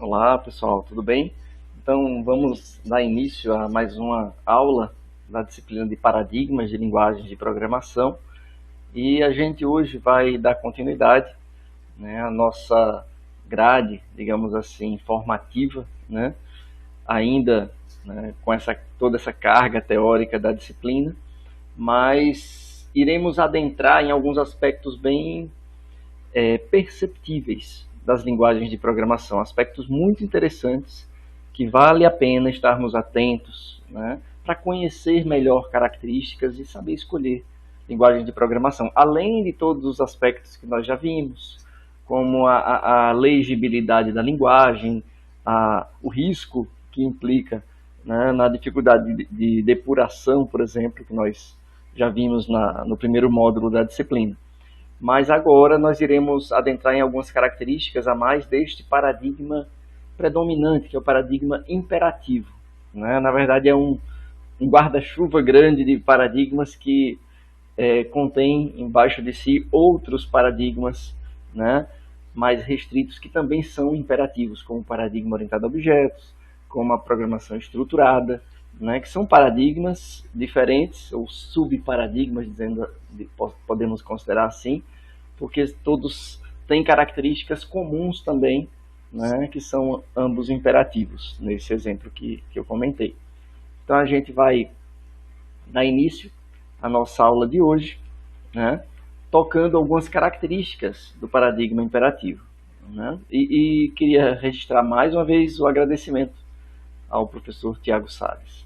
Olá pessoal, tudo bem? Então vamos dar início a mais uma aula da disciplina de paradigmas de linguagens de programação e a gente hoje vai dar continuidade, né, à nossa grade, digamos assim, formativa, né, ainda, né, com toda essa carga teórica da disciplina, mas iremos adentrar em alguns aspectos bem perceptíveis das linguagens de programação, aspectos muito interessantes que vale a pena estarmos atentos, né, para conhecer melhor características e saber escolher linguagens de programação, além de todos os aspectos que nós já vimos, como a legibilidade da linguagem, o risco que implica, né, na dificuldade de depuração, por exemplo, que nós já vimos no primeiro módulo da disciplina. Mas agora nós iremos adentrar em algumas características a mais deste paradigma predominante, que é o paradigma imperativo, né? Na verdade é um guarda-chuva grande de paradigmas que contém embaixo de si outros paradigmas, né, mais restritos que também são imperativos, como o paradigma orientado a objetos, como a programação estruturada, né, que são paradigmas diferentes, ou subparadigmas, podemos considerar assim, porque todos têm características comuns também, né, que são ambos imperativos, nesse exemplo que eu comentei. Então a gente vai dar início à nossa aula de hoje, né, tocando algumas características do paradigma imperativo, né, e queria registrar mais uma vez o agradecimento ao professor Tiago Salles.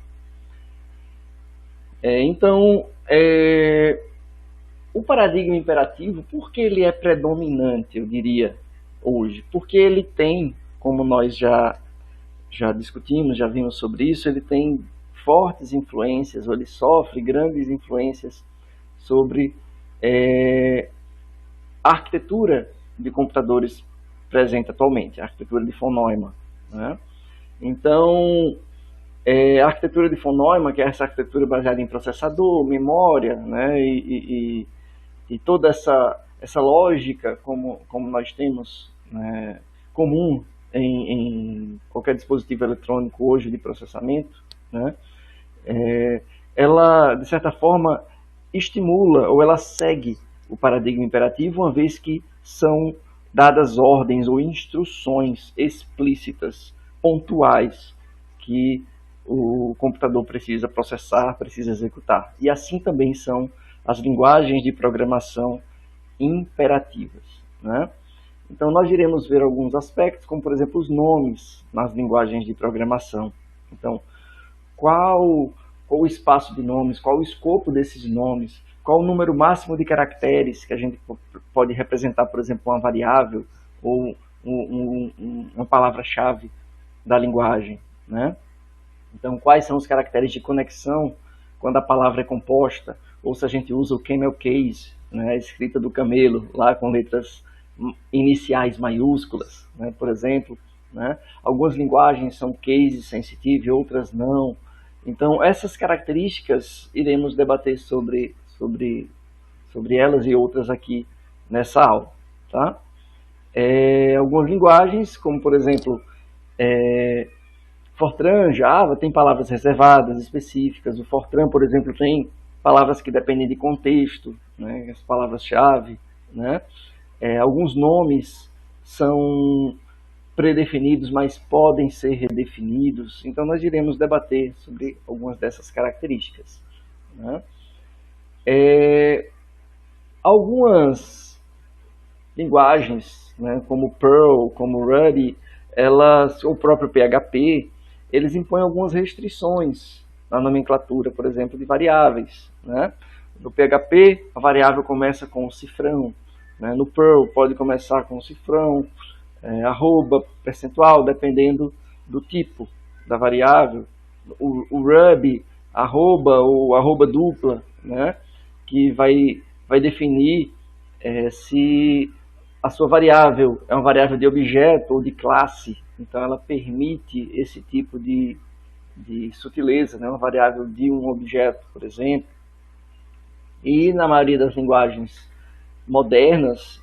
O paradigma imperativo, por que ele é predominante, eu diria, hoje? Porque ele tem, como nós já discutimos, já vimos sobre isso, ele tem fortes influências, ou ele sofre grandes influências sobre a arquitetura de computadores presente atualmente, a arquitetura de von Neumann, né? Então, a arquitetura de von Neumann, que é essa arquitetura baseada em processador, memória, né, e toda essa lógica, como nós temos, né, comum em qualquer dispositivo eletrônico hoje de processamento, né, ela, de certa forma, estimula ou ela segue o paradigma imperativo, uma vez que são dadas ordens ou instruções explícitas, pontuais, que o computador precisa processar, precisa executar. E assim também são as linguagens de programação imperativas, né? Então nós iremos ver alguns aspectos, como por exemplo os nomes nas linguagens de programação. Então, qual o espaço de nomes, qual o escopo desses nomes, qual o número máximo de caracteres que a gente pode representar, por exemplo, uma variável ou uma palavra-chave da linguagem, né? Então, quais são os caracteres de conexão quando a palavra é composta, ou se a gente usa o camel case, né, a escrita do camelo, lá com letras iniciais maiúsculas, né, por exemplo, né? Algumas linguagens são case sensitive, outras não. Então, essas características iremos debater sobre elas e outras aqui nessa aula, tá? Algumas linguagens, como por exemplo, Fortran, Java, tem palavras reservadas, específicas. O Fortran, por exemplo, tem palavras que dependem de contexto, né, as palavras-chave, né? Alguns nomes são predefinidos, mas podem ser redefinidos. Então, nós iremos debater sobre algumas dessas características, né? Algumas linguagens, né, como Perl, como Ruby, o próprio PHP, eles impõem algumas restrições na nomenclatura, por exemplo, de variáveis, né? No PHP, a variável começa com um cifrão, né? No Perl, pode começar com um cifrão, arroba, percentual, dependendo do tipo da variável. O Ruby, arroba ou arroba dupla, né, que vai definir se a sua variável é uma variável de objeto ou de classe. Então ela permite esse tipo de sutileza, né, uma variável de um objeto, por exemplo. E na maioria das linguagens modernas,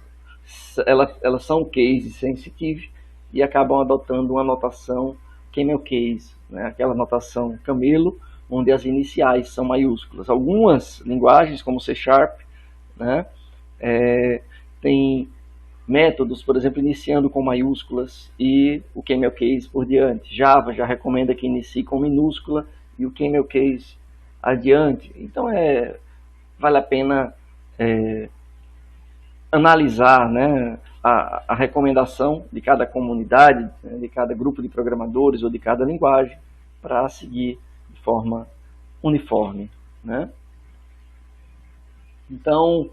elas são case sensitive e acabam adotando uma notação camel case, né? Aquela notação camelo, onde as iniciais são maiúsculas. Algumas linguagens, como C#, né, tem métodos, por exemplo, iniciando com maiúsculas e o camel case por diante. Java já recomenda que inicie com minúscula e o camel case adiante. Então vale a pena analisar, né, a recomendação de cada comunidade, né, de cada grupo de programadores ou de cada linguagem, para seguir de forma uniforme, né? Então,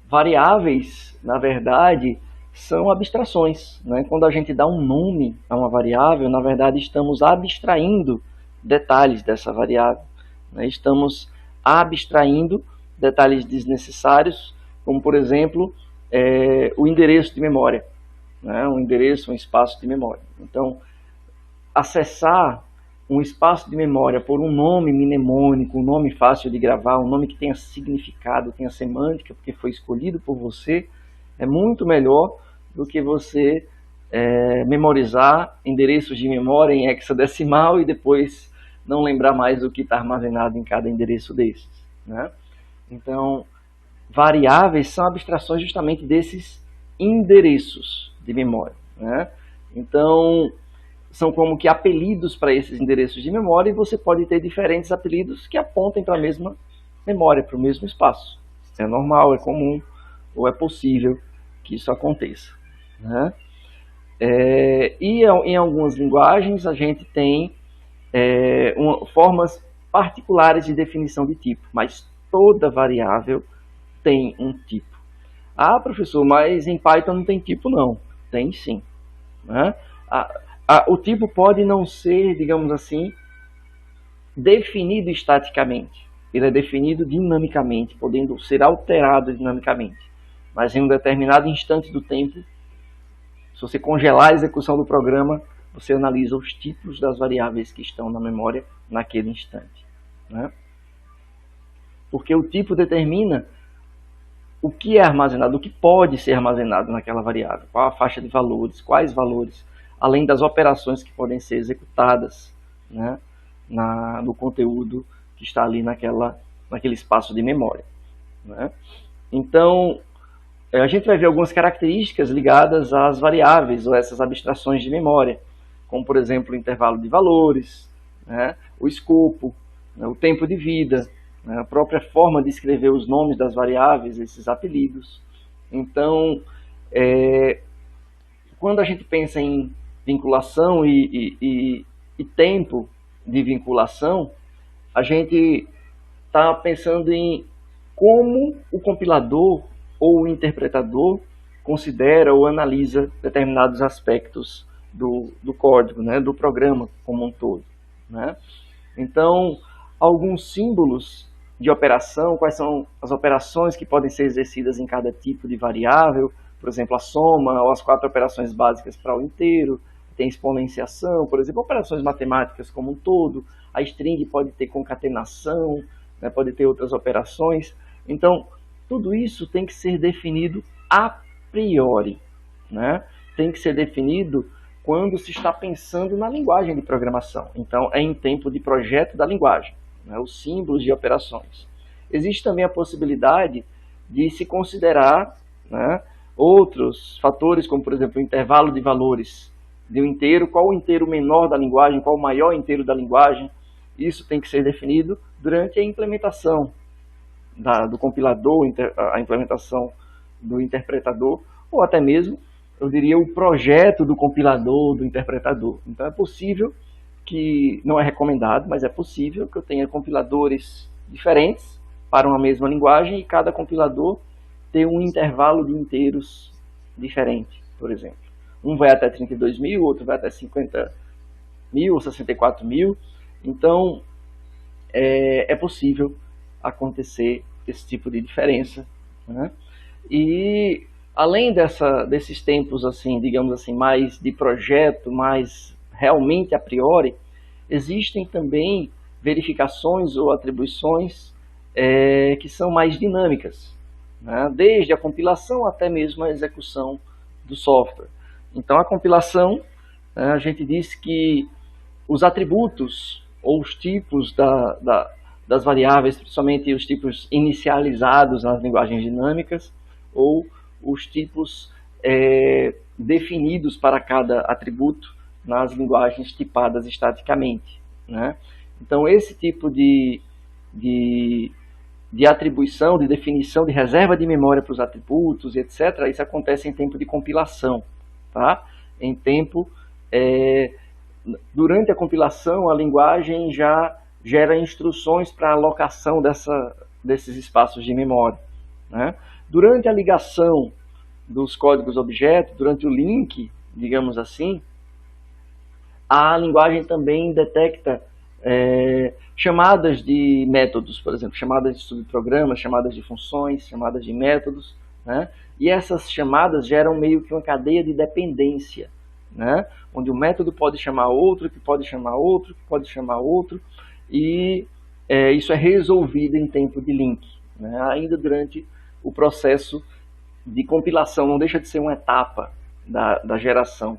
variáveis, na verdade, são abstrações, né? Quando a gente dá um nome a uma variável, na verdade estamos abstraindo detalhes dessa variável, né? Estamos abstraindo detalhes desnecessários, como por exemplo, o endereço de memória, né? Um endereço, um espaço de memória. Então, acessar um espaço de memória por um nome mnemônico, um nome fácil de gravar, um nome que tenha significado, tenha semântica, porque foi escolhido por você, é muito melhor do que você memorizar endereços de memória em hexadecimal e depois não lembrar mais do que está armazenado em cada endereço desses, né? Então, variáveis são abstrações justamente desses endereços de memória, né? Então, são como que apelidos para esses endereços de memória, e você pode ter diferentes apelidos que apontem para a mesma memória, para o mesmo espaço. É normal, é comum, ou é possível que isso aconteça, né? E em algumas linguagens a gente tem formas particulares de definição de tipo, mas toda variável tem um tipo. Ah, professor, mas em Python não tem tipo não. Tem sim, né? O tipo pode não ser, digamos assim, definido estaticamente. Ele é definido dinamicamente, podendo ser alterado dinamicamente. Mas em um determinado instante do tempo, se você congelar a execução do programa, você analisa os tipos das variáveis que estão na memória naquele instante, né? Porque o tipo determina o que é armazenado, o que pode ser armazenado naquela variável, qual a faixa de valores, quais valores, além das operações que podem ser executadas, né, no conteúdo que está ali naquele espaço de memória, né? Então, a gente vai ver algumas características ligadas às variáveis ou essas abstrações de memória, como, por exemplo, o intervalo de valores, né, o escopo, né, o tempo de vida, né, a própria forma de escrever os nomes das variáveis, esses apelidos. Então, quando a gente pensa em vinculação e tempo de vinculação, a gente está pensando em como o compilador ou o interpretador considera ou analisa determinados aspectos do código, né, do programa como um todo, né? Então, alguns símbolos de operação, quais são as operações que podem ser exercidas em cada tipo de variável, por exemplo, a soma ou as 4 operações básicas para o inteiro, tem exponenciação, por exemplo, operações matemáticas como um todo, a string pode ter concatenação, né, pode ter outras operações. Então, tudo isso tem que ser definido a priori, né? Tem que ser definido quando se está pensando na linguagem de programação. Então, é em tempo de projeto da linguagem, né, os símbolos de operações. Existe também a possibilidade de se considerar, né, outros fatores, como, por exemplo, o intervalo de valores de um inteiro, qual o inteiro menor da linguagem, qual o maior inteiro da linguagem. Isso tem que ser definido durante a implementação do compilador, a implementação do interpretador, ou até mesmo, eu diria, o projeto do compilador, do interpretador. Então é possível que, não é recomendado, mas é possível que eu tenha compiladores diferentes para uma mesma linguagem e cada compilador tenha um intervalo de inteiros diferente, por exemplo. Um vai até 32.000, outro vai até 50.000 ou 64.000. Então, é possível acontecer esse tipo de diferença, né? E além desses tempos, assim, digamos assim, mais de projeto, mais realmente a priori, existem também verificações ou atribuições que são mais dinâmicas, né? Desde a compilação até mesmo a execução do software. Então, a compilação, a gente diz que os atributos ou os tipos das variáveis, principalmente os tipos inicializados nas linguagens dinâmicas, ou os tipos definidos para cada atributo nas linguagens tipadas estaticamente, né? Então, esse tipo de atribuição, de definição, de reserva de memória para os atributos, etc., isso acontece em tempo de compilação, tá? Em tempo, durante a compilação, a linguagem já gera instruções para a alocação desses espaços de memória, né? Durante a ligação dos códigos objeto, durante o link, digamos assim, a linguagem também detecta chamadas de métodos, por exemplo, chamadas de subprogramas, chamadas de funções, chamadas de métodos, né? E essas chamadas geram meio que uma cadeia de dependência, né? Onde o método pode chamar outro, que pode chamar outro, que pode chamar outro, e isso é resolvido em tempo de link, né? Ainda durante o processo de compilação, não deixa de ser uma etapa da geração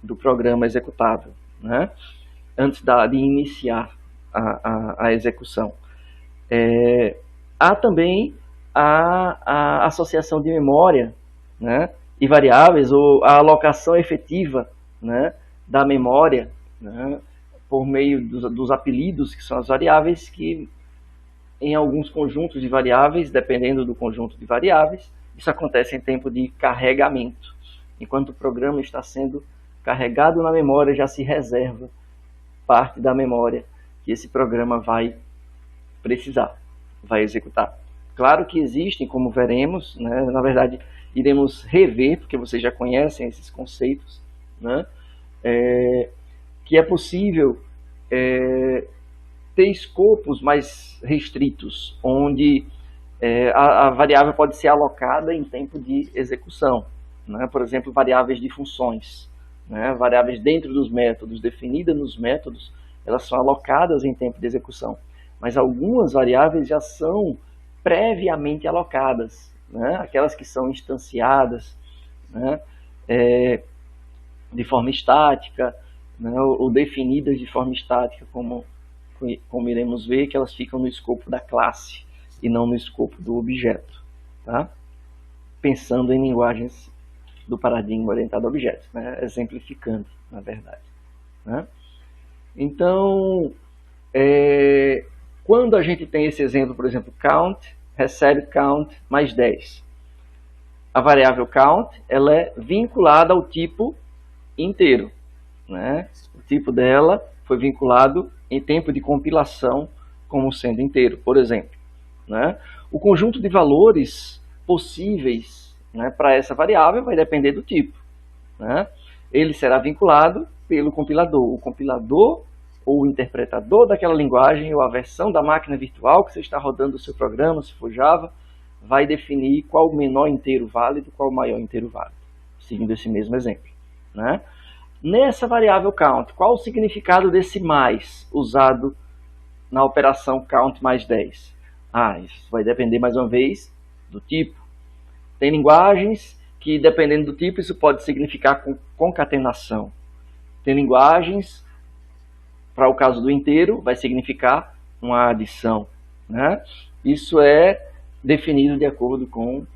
do programa executável, né? Antes de iniciar a execução. Há também a associação de memória, né, e variáveis, ou a alocação efetiva, né, da memória, né, por meio dos apelidos, que são as variáveis, que em alguns conjuntos de variáveis, dependendo do conjunto de variáveis, isso acontece em tempo de carregamento. Enquanto o programa está sendo carregado na memória, já se reserva parte da memória que esse programa vai precisar, vai executar. Claro que existem, como veremos, né, na verdade, iremos rever, porque vocês já conhecem esses conceitos, né, que é possível ter escopos mais restritos, onde a variável pode ser alocada em tempo de execução, né, por exemplo, variáveis de funções, né, variáveis dentro dos métodos, definidas nos métodos, elas são alocadas em tempo de execução. Mas algumas variáveis já são previamente alocadas, né, aquelas que são instanciadas, né, de forma estática, né, ou definidas de forma estática, como iremos ver, que elas ficam no escopo da classe e não no escopo do objeto, tá? Pensando em linguagens do paradigma orientado a objetos, né? Exemplificando, na verdade, né? Então, quando a gente tem esse exemplo, por exemplo, count, recebe count mais 10. A variável count, ela é vinculada ao tipo inteiro, né? O tipo dela foi vinculado em tempo de compilação como sendo inteiro, por exemplo, né? O conjunto de valores possíveis, né, para essa variável vai depender do tipo, né? Ele será vinculado pelo compilador. O compilador ou o interpretador daquela linguagem ou a versão da máquina virtual que você está rodando o seu programa, se for Java, vai definir qual o menor inteiro válido, qual o maior inteiro válido, seguindo esse mesmo exemplo, né? Nessa variável count, qual o significado desse mais usado na operação count mais 10? Isso vai depender, mais uma vez, do tipo. Tem linguagens que, dependendo do tipo, isso pode significar concatenação. Tem linguagens, para o caso do inteiro, vai significar uma adição, né? Isso é definido de acordo com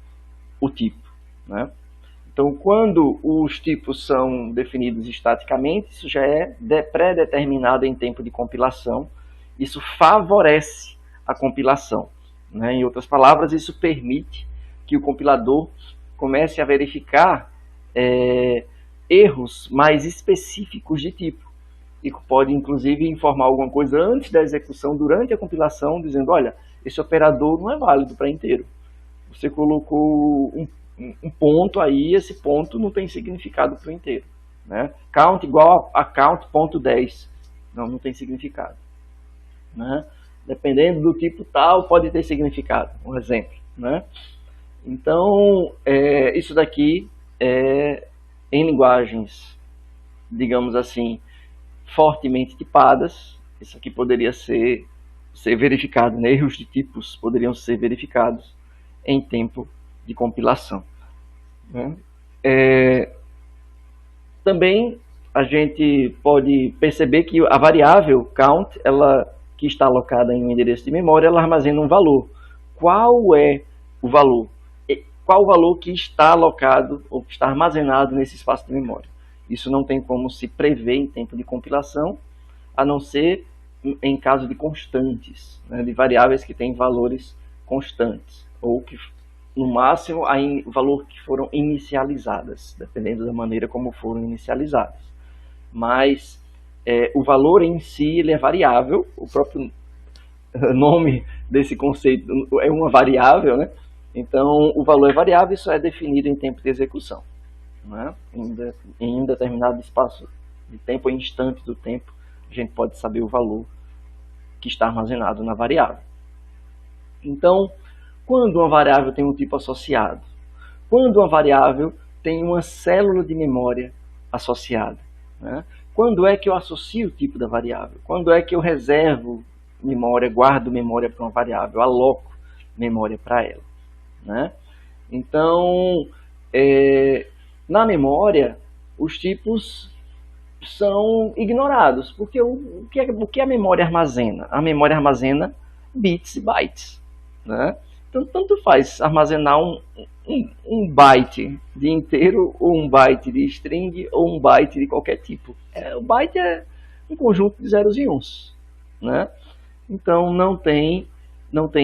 o tipo, né? Então, quando os tipos são definidos estaticamente, isso já é pré-determinado em tempo de compilação. Isso favorece a compilação, né? Em outras palavras, isso permite que o compilador comece a verificar erros mais específicos de tipo. E pode, inclusive, informar alguma coisa antes da execução, durante a compilação, dizendo, olha, esse operador não é válido para inteiro. Você colocou um ponto aí, esse ponto não tem significado para o inteiro, né? Count igual a count.10. Não tem significado, né? Dependendo do tipo tal, pode ter significado. Um exemplo, né? Então, isso daqui em linguagens, digamos assim, fortemente tipadas, isso aqui poderia ser verificado, né? Erros de tipos poderiam ser verificados em tempo de compilação, né? Também a gente pode perceber que a variável count, ela, que está alocada em um endereço de memória, ela armazena um valor. Qual é o valor? Qual o valor que está alocado ou que está armazenado nesse espaço de memória? Isso não tem como se prever em tempo de compilação, a não ser em caso de constantes, né, de variáveis que têm valores constantes, ou que, no máximo, o valor que foram inicializadas, dependendo da maneira como foram inicializadas. Mas o valor em si ele é variável, o próprio nome desse conceito é uma variável, né? Então o valor é variável e só é definido em tempo de execução, né? Em um determinado espaço de tempo, ou instante do tempo, a gente pode saber o valor que está armazenado na variável. Então, quando uma variável tem um tipo associado? Quando uma variável tem uma célula de memória associada, né? Quando é que eu associo o tipo da variável? Quando é que eu reservo memória, guardo memória para uma variável, aloco memória para ela, né? Então, na memória, os tipos são ignorados, porque o que a memória armazena? A memória armazena bits e bytes, né? Então, tanto faz armazenar um byte de inteiro, ou um byte de string, ou um byte de qualquer tipo. O byte é um conjunto de zeros e uns, né? Então, não tem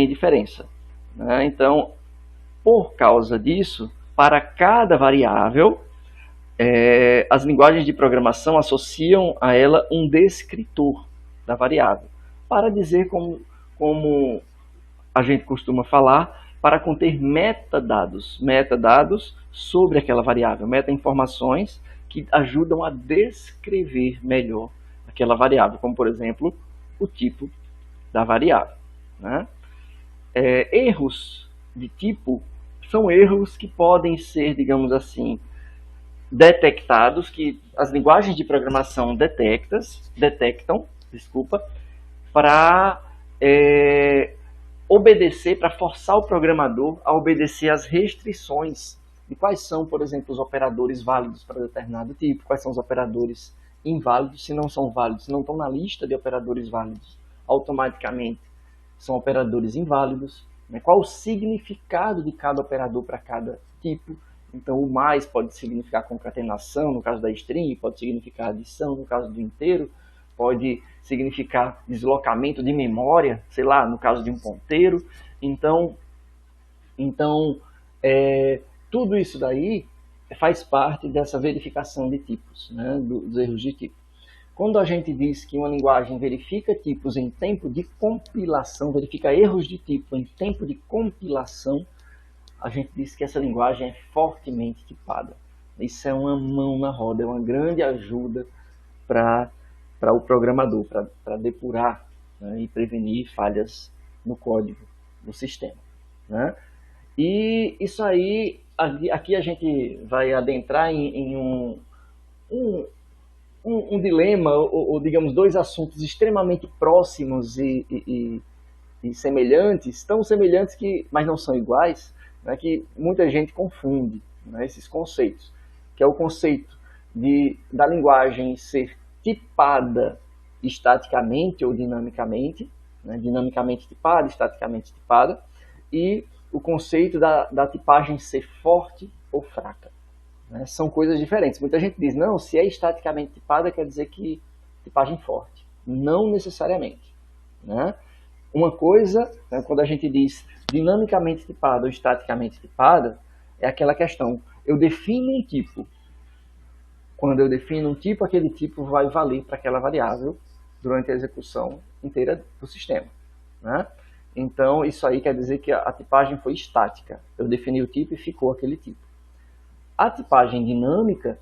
diferença, né? Então, por causa disso, para cada variável, as linguagens de programação associam a ela um descritor da variável, para dizer como a gente costuma falar, para conter metadados sobre aquela variável, meta-informações que ajudam a descrever melhor aquela variável, como por exemplo, o tipo da variável, né? Erros de tipo são erros que podem ser, digamos assim, detectados, que as linguagens de programação detectam, para obedecer, para forçar o programador a obedecer às restrições de quais são, por exemplo, os operadores válidos para determinado tipo, quais são os operadores inválidos, se não são válidos, se não estão na lista de operadores válidos, automaticamente são operadores inválidos, né? Qual o significado de cada operador para cada tipo. Então, o mais pode significar concatenação, no caso da string, pode significar adição, no caso do inteiro, pode significar deslocamento de memória, sei lá, no caso de um ponteiro. Então tudo isso daí faz parte dessa verificação de tipos, né, dos erros de tipo. Quando a gente diz que uma linguagem verifica tipos em tempo de compilação, verifica erros de tipo em tempo de compilação, a gente diz que essa linguagem é fortemente tipada. Isso é uma mão na roda, é uma grande ajuda para o programador, para depurar, né, e prevenir falhas no código do sistema, né? E isso aí, aqui a gente vai adentrar em um dilema, ou digamos, dois assuntos extremamente próximos e semelhantes, tão semelhantes mas não são iguais, né, que muita gente confunde, né, esses conceitos, que é o conceito da linguagem ser tipada estaticamente ou dinamicamente, né, dinamicamente tipada, estaticamente tipada, e o conceito da tipagem ser forte ou fraca, né? São coisas diferentes. Muita gente diz, não, se é estaticamente tipada quer dizer que tipagem forte. Não necessariamente, né? Uma coisa, né, quando a gente diz dinamicamente tipada ou estaticamente tipada, é aquela questão, eu defino um tipo. Quando eu defino um tipo, aquele tipo vai valer para aquela variável durante a execução inteira do sistema, né? Então, isso aí quer dizer que a tipagem foi estática. Eu defini o tipo e ficou aquele tipo. A tipagem dinâmica,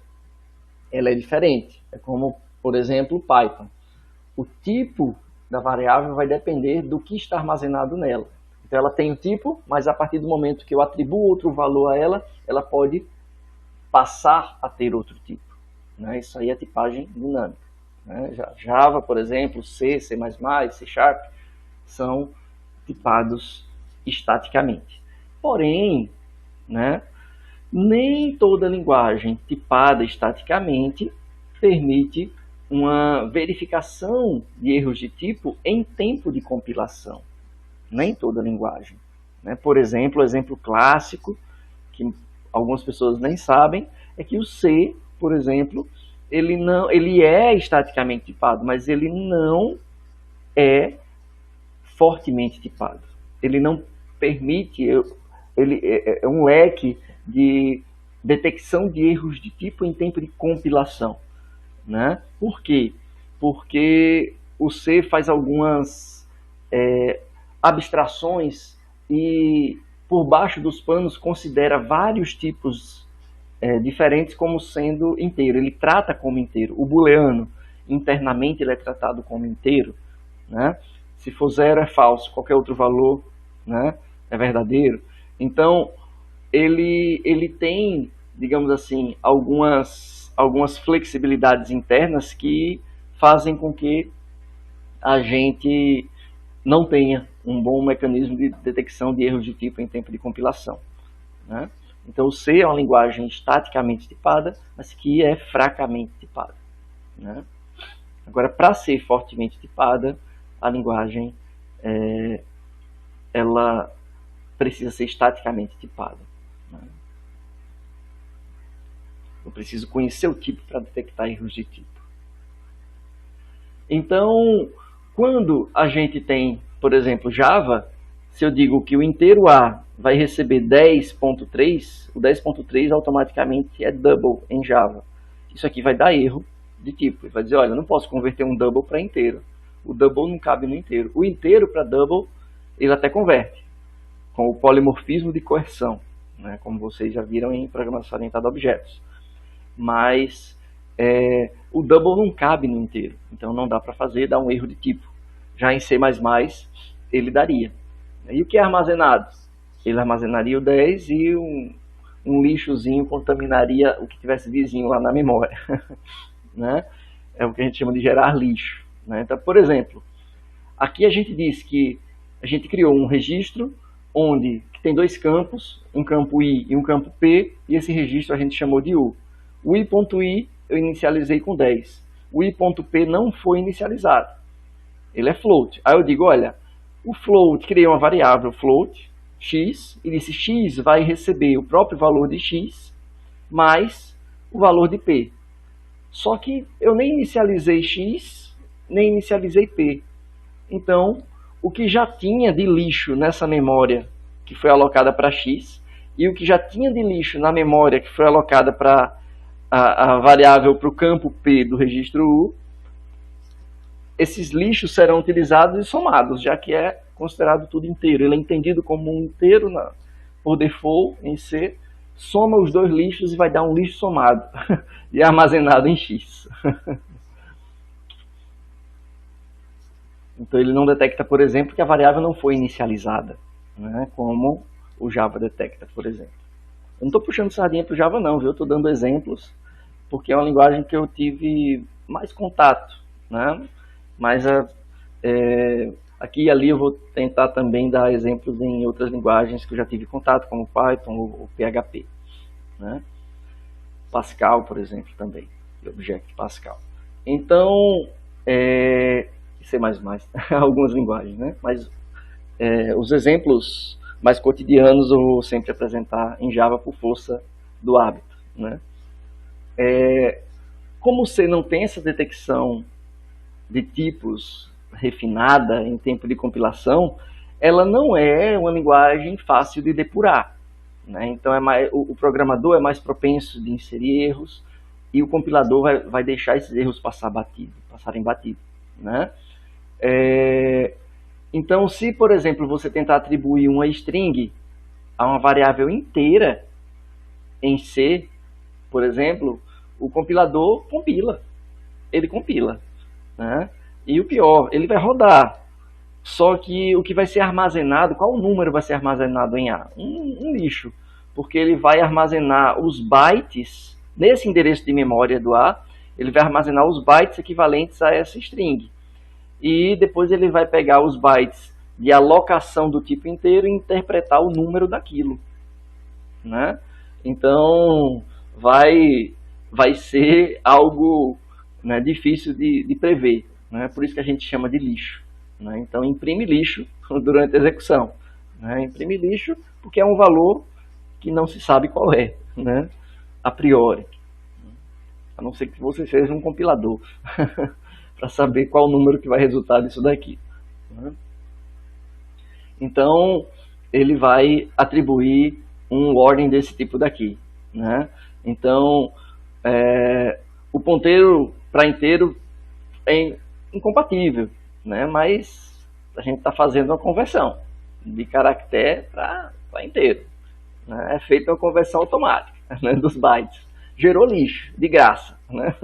ela é diferente. É como, por exemplo, o Python. O tipo da variável vai depender do que está armazenado nela. Então, ela tem o tipo, mas a partir do momento que eu atribuo outro valor a ela, ela pode passar a ter outro tipo, né? Isso aí é tipagem dinâmica, né? Java, por exemplo, C, C++, C Sharp, são tipados estaticamente. Porém, né, Nem toda linguagem tipada estaticamente permite uma verificação de erros de tipo em tempo de compilação. Nem toda linguagem. Por exemplo, o exemplo clássico, que algumas pessoas nem sabem, é que o C, por exemplo, ele é estaticamente tipado, mas ele não é fortemente tipado. Ele não permite, ele é um leque de detecção de erros de tipo em tempo de compilação. Por quê? Porque o C faz algumas abstrações e por baixo dos panos considera vários tipos diferentes como sendo inteiro. Ele trata como inteiro. O booleano, internamente, ele é tratado como inteiro. Se for zero é falso, qualquer outro valor é verdadeiro. Então, ele tem, digamos assim, algumas flexibilidades internas que fazem com que a gente não tenha um bom mecanismo de detecção de erros de tipo em tempo de compilação. Então, o C é uma linguagem estaticamente tipada, mas que é fracamente tipada. Agora, para ser fortemente tipada, a linguagem ela precisa ser estaticamente tipada. Eu preciso conhecer o tipo para detectar erros de tipo. Então, quando a gente tem, por exemplo, Java, se eu digo que o inteiro A vai receber 10.3, o 10.3 automaticamente é double em Java. Isso aqui vai dar erro de tipo. Ele vai dizer, olha, eu não posso converter um double para inteiro. O double não cabe no inteiro. O inteiro para double, ele até converte, com o polimorfismo de coerção, como vocês já viram em programação orientada a objetos. Mas o double não cabe no inteiro, então não dá para fazer, dá um erro de tipo. Já em C++ ele daria. E o que é armazenado? Ele armazenaria o 10 e um lixozinho contaminaria o que tivesse vizinho lá na memória. É o que a gente chama de gerar lixo. Então, por exemplo, aqui a gente diz que a gente criou um registro onde tem dois campos, um campo I e um campo P, e esse registro a gente chamou de U. O I.I eu inicializei com 10. O I.P não foi inicializado. Ele é float. Aí eu digo, olha, o float, criei uma variável float, x, e disse x vai receber o próprio valor de x mais o valor de p. Só que eu nem inicializei x, nem inicializei p. Então, o que já tinha de lixo nessa memória que foi alocada para x, e o que já tinha de lixo na memória que foi alocada para a variável para o campo P do registro U, esses lixos serão utilizados e somados, já que é considerado tudo inteiro. Ele é entendido como um inteiro por default em C, soma os dois lixos e vai dar um lixo somado e armazenado em X. Então ele não detecta, por exemplo, que a variável não foi inicializada, como o Java detecta, por exemplo. Eu não estou puxando sardinha para o Java não, viu? Eu estou dando exemplos, porque é uma linguagem que eu tive mais contato, Mas aqui e ali eu vou tentar também dar exemplos em outras linguagens que eu já tive contato, como Python ou PHP. Pascal, por exemplo, também, Object Pascal. Então, C++, algumas linguagens, Mas os exemplos mais cotidianos eu vou sempre apresentar em Java por força do hábito. Como C não tem essa detecção de tipos refinada em tempo de compilação, ela não é uma linguagem fácil de depurar. Então o programador é mais propenso de inserir erros e o compilador vai deixar esses erros passarem batido. Então, se, por exemplo, você tentar atribuir uma string a uma variável inteira em C, por exemplo, o compilador compila. Ele compila. E o pior, ele vai rodar. Só que o que vai ser armazenado, qual número vai ser armazenado em A? Um lixo. Porque ele vai armazenar os bytes, nesse endereço de memória do A, ele vai armazenar os bytes equivalentes a essa string. E depois ele vai pegar os bytes de alocação do tipo inteiro e interpretar o número daquilo. Então, vai ser algo, né, difícil de prever. Né? Por isso que a gente chama de lixo. Né? Então, imprime lixo durante a execução. Né? Imprime lixo porque é um valor que não se sabe qual é, né? A priori. A não ser que você seja um compilador para saber qual o número que vai resultar disso daqui. Né? Então, ele vai atribuir um ordem desse tipo daqui. Né? Então, o ponteiro para inteiro é incompatível, né? Mas a gente está fazendo uma conversão de caractere para inteiro. Né? É feita uma conversão automática, né, dos bytes. Gerou lixo, de graça. Né?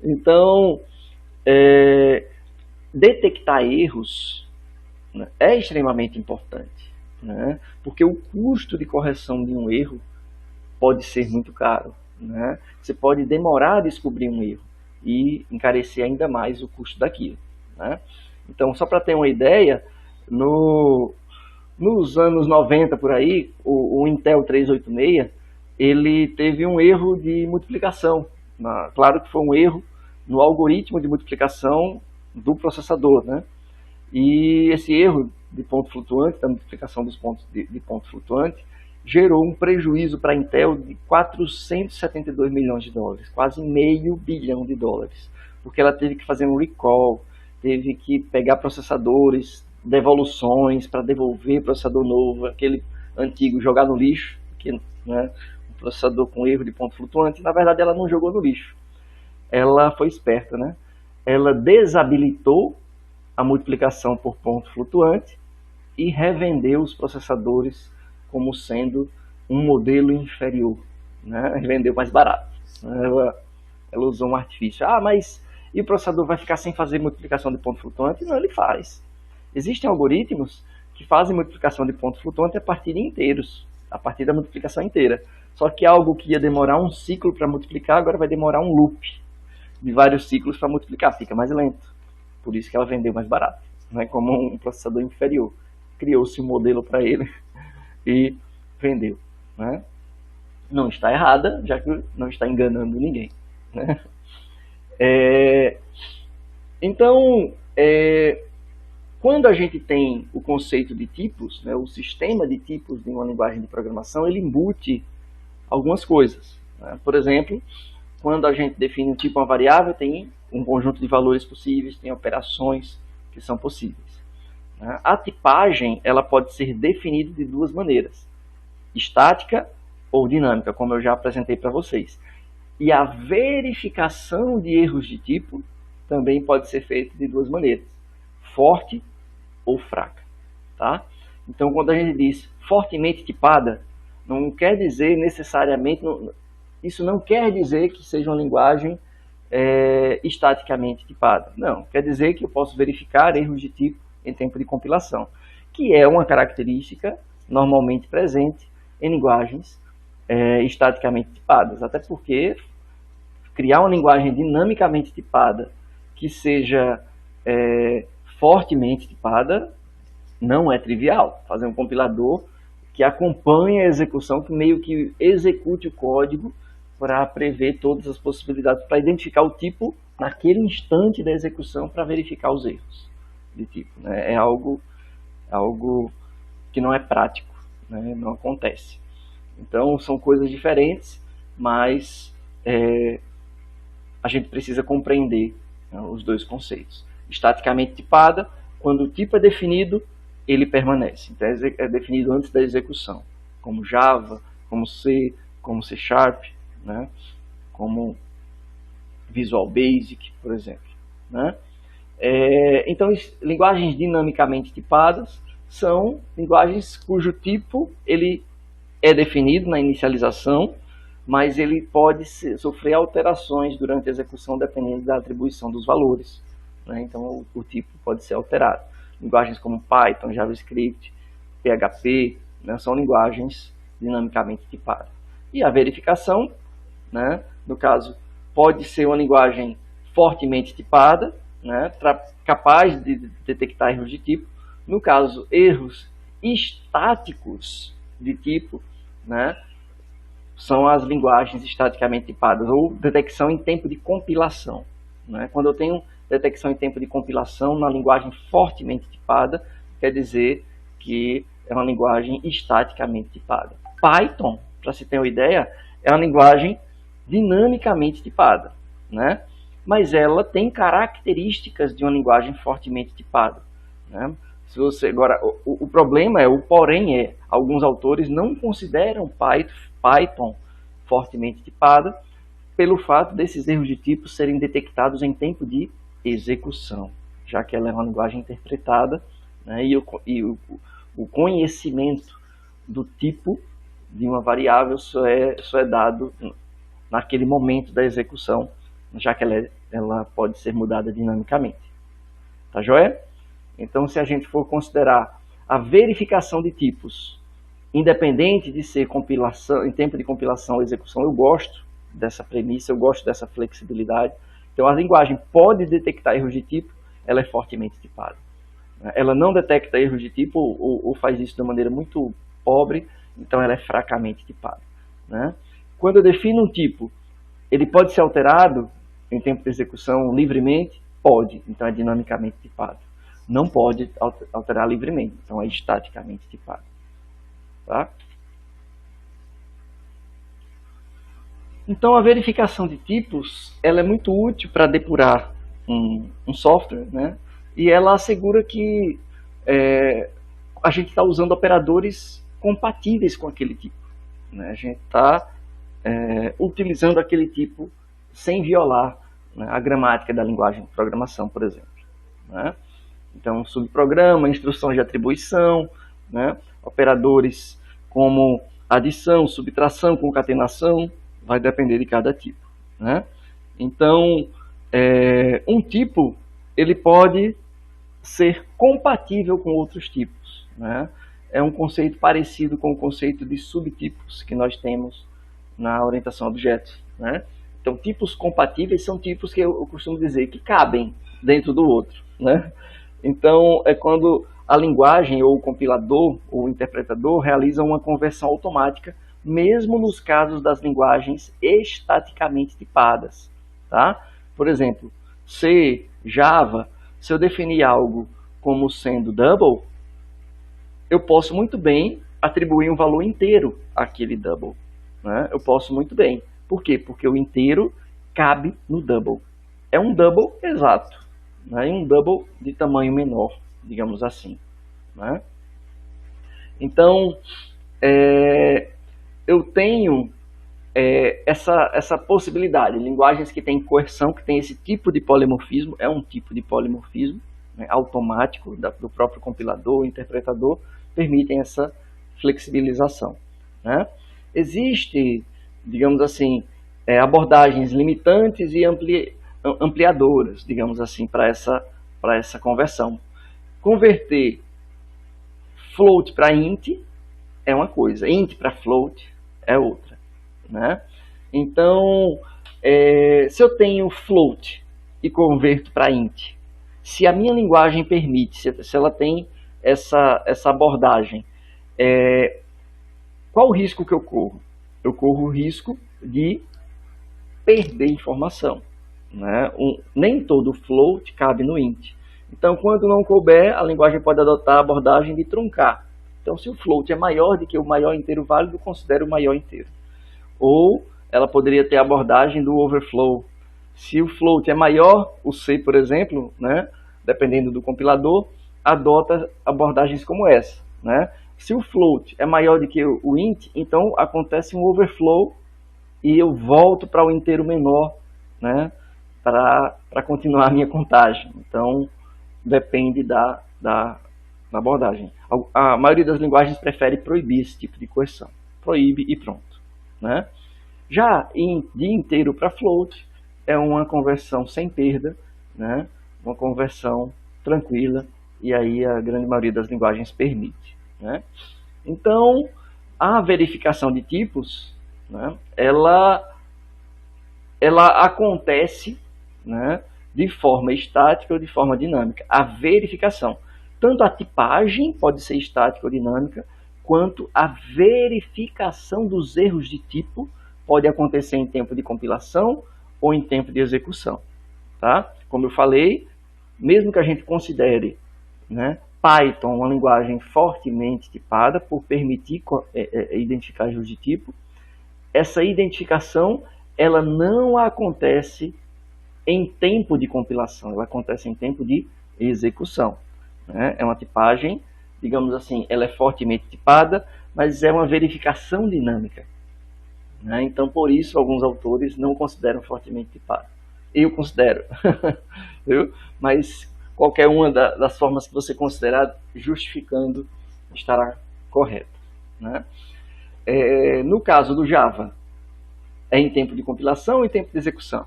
Então, detectar erros, né, é extremamente importante, né? Porque o custo de correção de um erro pode ser muito caro. Né? Você pode demorar a descobrir um erro e encarecer ainda mais o custo daquilo. Né? Então, só para ter uma ideia, nos anos 90 por aí, o Intel 386, ele teve um erro de multiplicação. Claro que foi um erro no algoritmo de multiplicação do processador. Né? E esse erro de ponto flutuante, da multiplicação dos pontos de ponto flutuante, gerou um prejuízo para a Intel de 472 milhões de dólares, quase $500 bilhão, porque ela teve que fazer um recall, teve que pegar processadores, devoluções para devolver processador novo, aquele antigo jogar no lixo, que, né, um processador com erro de ponto flutuante. Na verdade, ela não jogou no lixo, ela foi esperta, né? Ela desabilitou a multiplicação por ponto flutuante e revendeu os processadores como sendo um modelo inferior, né? Vendeu mais barato. Ela usou um artifício. Mas e o processador vai ficar sem fazer multiplicação de ponto flutuante? Não, ele faz. Existem algoritmos que fazem multiplicação de ponto flutuante a partir de inteiros, a partir da multiplicação inteira. Só que algo que ia demorar um ciclo para multiplicar, agora vai demorar um loop de vários ciclos para multiplicar, fica mais lento. Por isso que ela vendeu mais barato, né? Como um processador inferior. Criou-se um modelo para ele e vendeu. Né? Não está errada, já que não está enganando ninguém. Né? Então, quando a gente tem o conceito de tipos, né, o sistema de tipos de uma linguagem de programação, ele embute algumas coisas. Né? Por exemplo, quando a gente define um tipo uma variável, tem um conjunto de valores possíveis, tem operações que são possíveis. A tipagem ela pode ser definida de duas maneiras, estática ou dinâmica, como eu já apresentei para vocês. E a verificação de erros de tipo também pode ser feita de duas maneiras, forte ou fraca. Tá? Então, quando a gente diz fortemente tipada, não quer dizer necessariamente, isso não quer dizer que seja uma linguagem estaticamente tipada. Não, quer dizer que eu posso verificar erros de tipo em tempo de compilação, que é uma característica normalmente presente em linguagens estaticamente tipadas, até porque criar uma linguagem dinamicamente tipada que seja fortemente tipada não é trivial. Fazer um compilador que acompanhe a execução, que meio que execute o código para prever todas as possibilidades, para identificar o tipo naquele instante da execução para verificar os erros de tipo. Né? É algo que não é prático, né? Não acontece. Então, são coisas diferentes, mas a gente precisa compreender, né, os dois conceitos. Estaticamente tipada, quando o tipo é definido, ele permanece. Então, é definido antes da execução, como Java, como C, como C Sharp, né? Como Visual Basic, por exemplo. Né? Então, linguagens dinamicamente tipadas são linguagens cujo tipo ele é definido na inicialização, mas ele pode sofrer alterações durante a execução dependendo da atribuição dos valores. Né? Então, o tipo pode ser alterado. Linguagens como Python, JavaScript, PHP, né, são linguagens dinamicamente tipadas. E a verificação, né, no caso, pode ser uma linguagem fortemente tipada, né, capaz de detectar erros de tipo. No caso, erros estáticos de tipo, né, são as linguagens estaticamente tipadas, ou detecção em tempo de compilação. Né? Quando eu tenho detecção em tempo de compilação na linguagem fortemente tipada, quer dizer que é uma linguagem estaticamente tipada. Python, para se ter uma ideia, é uma linguagem dinamicamente tipada, né? Mas ela tem características de uma linguagem fortemente tipada, né? Se você, agora, o problema é, o porém alguns autores não consideram Python fortemente tipada pelo fato desses erros de tipo serem detectados em tempo de execução, já que ela é uma linguagem interpretada, né, e o conhecimento do tipo de uma variável só é dado naquele momento da execução, já que ela pode ser mudada dinamicamente. Tá joia? Então, se a gente for considerar a verificação de tipos, independente de ser compilação, em tempo de compilação ou execução, eu gosto dessa premissa, eu gosto dessa flexibilidade. Então, a linguagem pode detectar erros de tipo, ela é fortemente tipada. Ela não detecta erros de tipo ou faz isso de uma maneira muito pobre, então ela é fracamente tipada. Né? Quando eu defino um tipo, ele pode ser alterado em tempo de execução livremente? Pode, então é dinamicamente tipado. Não pode alterar livremente, então é estaticamente tipado. Tá? Então a verificação de tipos ela é muito útil para depurar um software, né? E ela assegura que a gente está usando operadores compatíveis com aquele tipo. Né? A gente está utilizando aquele tipo sem violar, né, a gramática da linguagem de programação, por exemplo. Né? Então, subprograma, instruções de atribuição, né, operadores como adição, subtração, concatenação, vai depender de cada tipo. Né? Então, um tipo ele pode ser compatível com outros tipos. Né? É um conceito parecido com o conceito de subtipos que nós temos na orientação a objetos. Né? Então, tipos compatíveis são tipos que eu costumo dizer que cabem dentro do outro. Né? Então, é quando a linguagem, ou o compilador, ou o interpretador, realiza uma conversão automática, mesmo nos casos das linguagens estaticamente tipadas. Tá? Por exemplo, C, Java, se eu definir algo como sendo double, eu posso muito bem atribuir um valor inteiro àquele double. Né? Eu posso muito bem. Por quê? Porque o inteiro cabe no double. É um double exato. Né? E um double de tamanho menor, digamos assim. Né? Então, eu tenho essa possibilidade. Linguagens que têm coerção, que têm esse tipo de polimorfismo, é um tipo de polimorfismo, né, automático do próprio compilador, interpretador, permitem essa flexibilização. Né? Existe, digamos assim, abordagens limitantes e ampliadoras, digamos assim, para essa conversão. Converter float para int é uma coisa, int para float é outra. Né? Então, se eu tenho float e converto para int, se a minha linguagem permite, se ela tem essa abordagem, qual o risco que eu corro? Eu corro o risco de perder informação. Né? Nem todo float cabe no int. Então, quando não couber, a linguagem pode adotar a abordagem de truncar. Então, se o float é maior do que o maior inteiro válido, considere o maior inteiro. Ou ela poderia ter a abordagem do overflow. Se o float é maior, o C, por exemplo, né, dependendo do compilador, adota abordagens como essa. Né? Se o float é maior do que o int, então acontece um overflow e eu volto para o inteiro menor, né, para continuar a minha contagem. Então, depende da abordagem. A maioria das linguagens prefere proibir esse tipo de coerção. Proíbe e pronto. Né? Já de inteiro para float é uma conversão sem perda, né? Uma conversão tranquila, e aí a grande maioria das linguagens permite. Né? Então, a verificação de tipos, né, ela acontece, né, de forma estática ou de forma dinâmica. A verificação. Tanto a tipagem pode ser estática ou dinâmica, quanto a verificação dos erros de tipo pode acontecer em tempo de compilação ou em tempo de execução. Tá? Como eu falei, mesmo que a gente considere, né, Python uma linguagem fortemente tipada por permitir identificar erros de tipo, essa identificação ela não acontece em tempo de compilação, ela acontece em tempo de execução. Né? É uma tipagem, digamos assim, ela é fortemente tipada, mas é uma verificação dinâmica. Né? Então, por isso, alguns autores não consideram fortemente tipado. Eu considero, viu? Mas qualquer uma das formas que você considerar justificando estará correta. Né? No caso do Java, é em tempo de compilação ou em tempo de execução?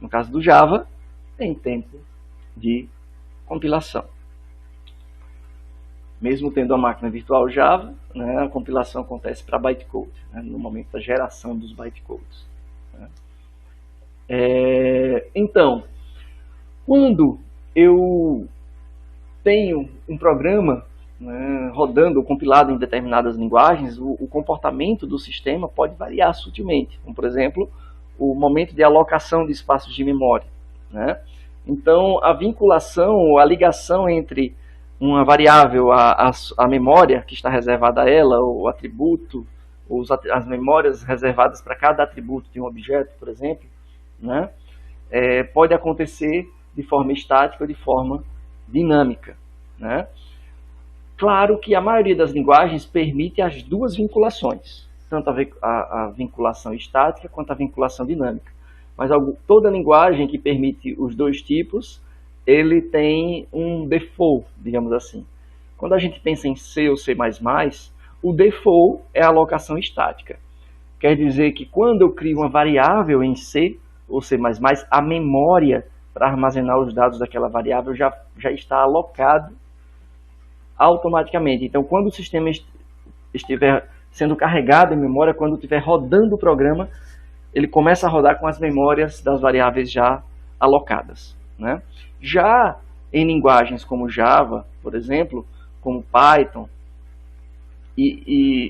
No caso do Java, é em tempo de compilação. Mesmo tendo a máquina virtual Java, né, a compilação acontece para bytecode, né, no momento da geração dos bytecodes. Né. Então, quando eu tenho um programa, né, rodando ou compilado em determinadas linguagens, o comportamento do sistema pode variar sutilmente. Como, por exemplo, o momento de alocação de espaços de memória. Né. Então, a vinculação, a ligação entre uma variável, a memória que está reservada a ela, o atributo, as memórias reservadas para cada atributo de um objeto, por exemplo, né, pode acontecer de forma estática ou de forma dinâmica. Né. Claro que a maioria das linguagens permite as duas vinculações, tanto a vinculação estática quanto a vinculação dinâmica. Mas toda linguagem que permite os dois tipos, ele tem um default, digamos assim. Quando a gente pensa em C ou C++, o default é a alocação estática. Quer dizer que quando eu crio uma variável em C ou C++, a memória para armazenar os dados daquela variável já está alocado automaticamente. Então, quando o sistema estiver sendo carregado em memória, quando estiver rodando o programa, ele começa a rodar com as memórias das variáveis já alocadas. Né? Já em linguagens como Java, por exemplo, como Python,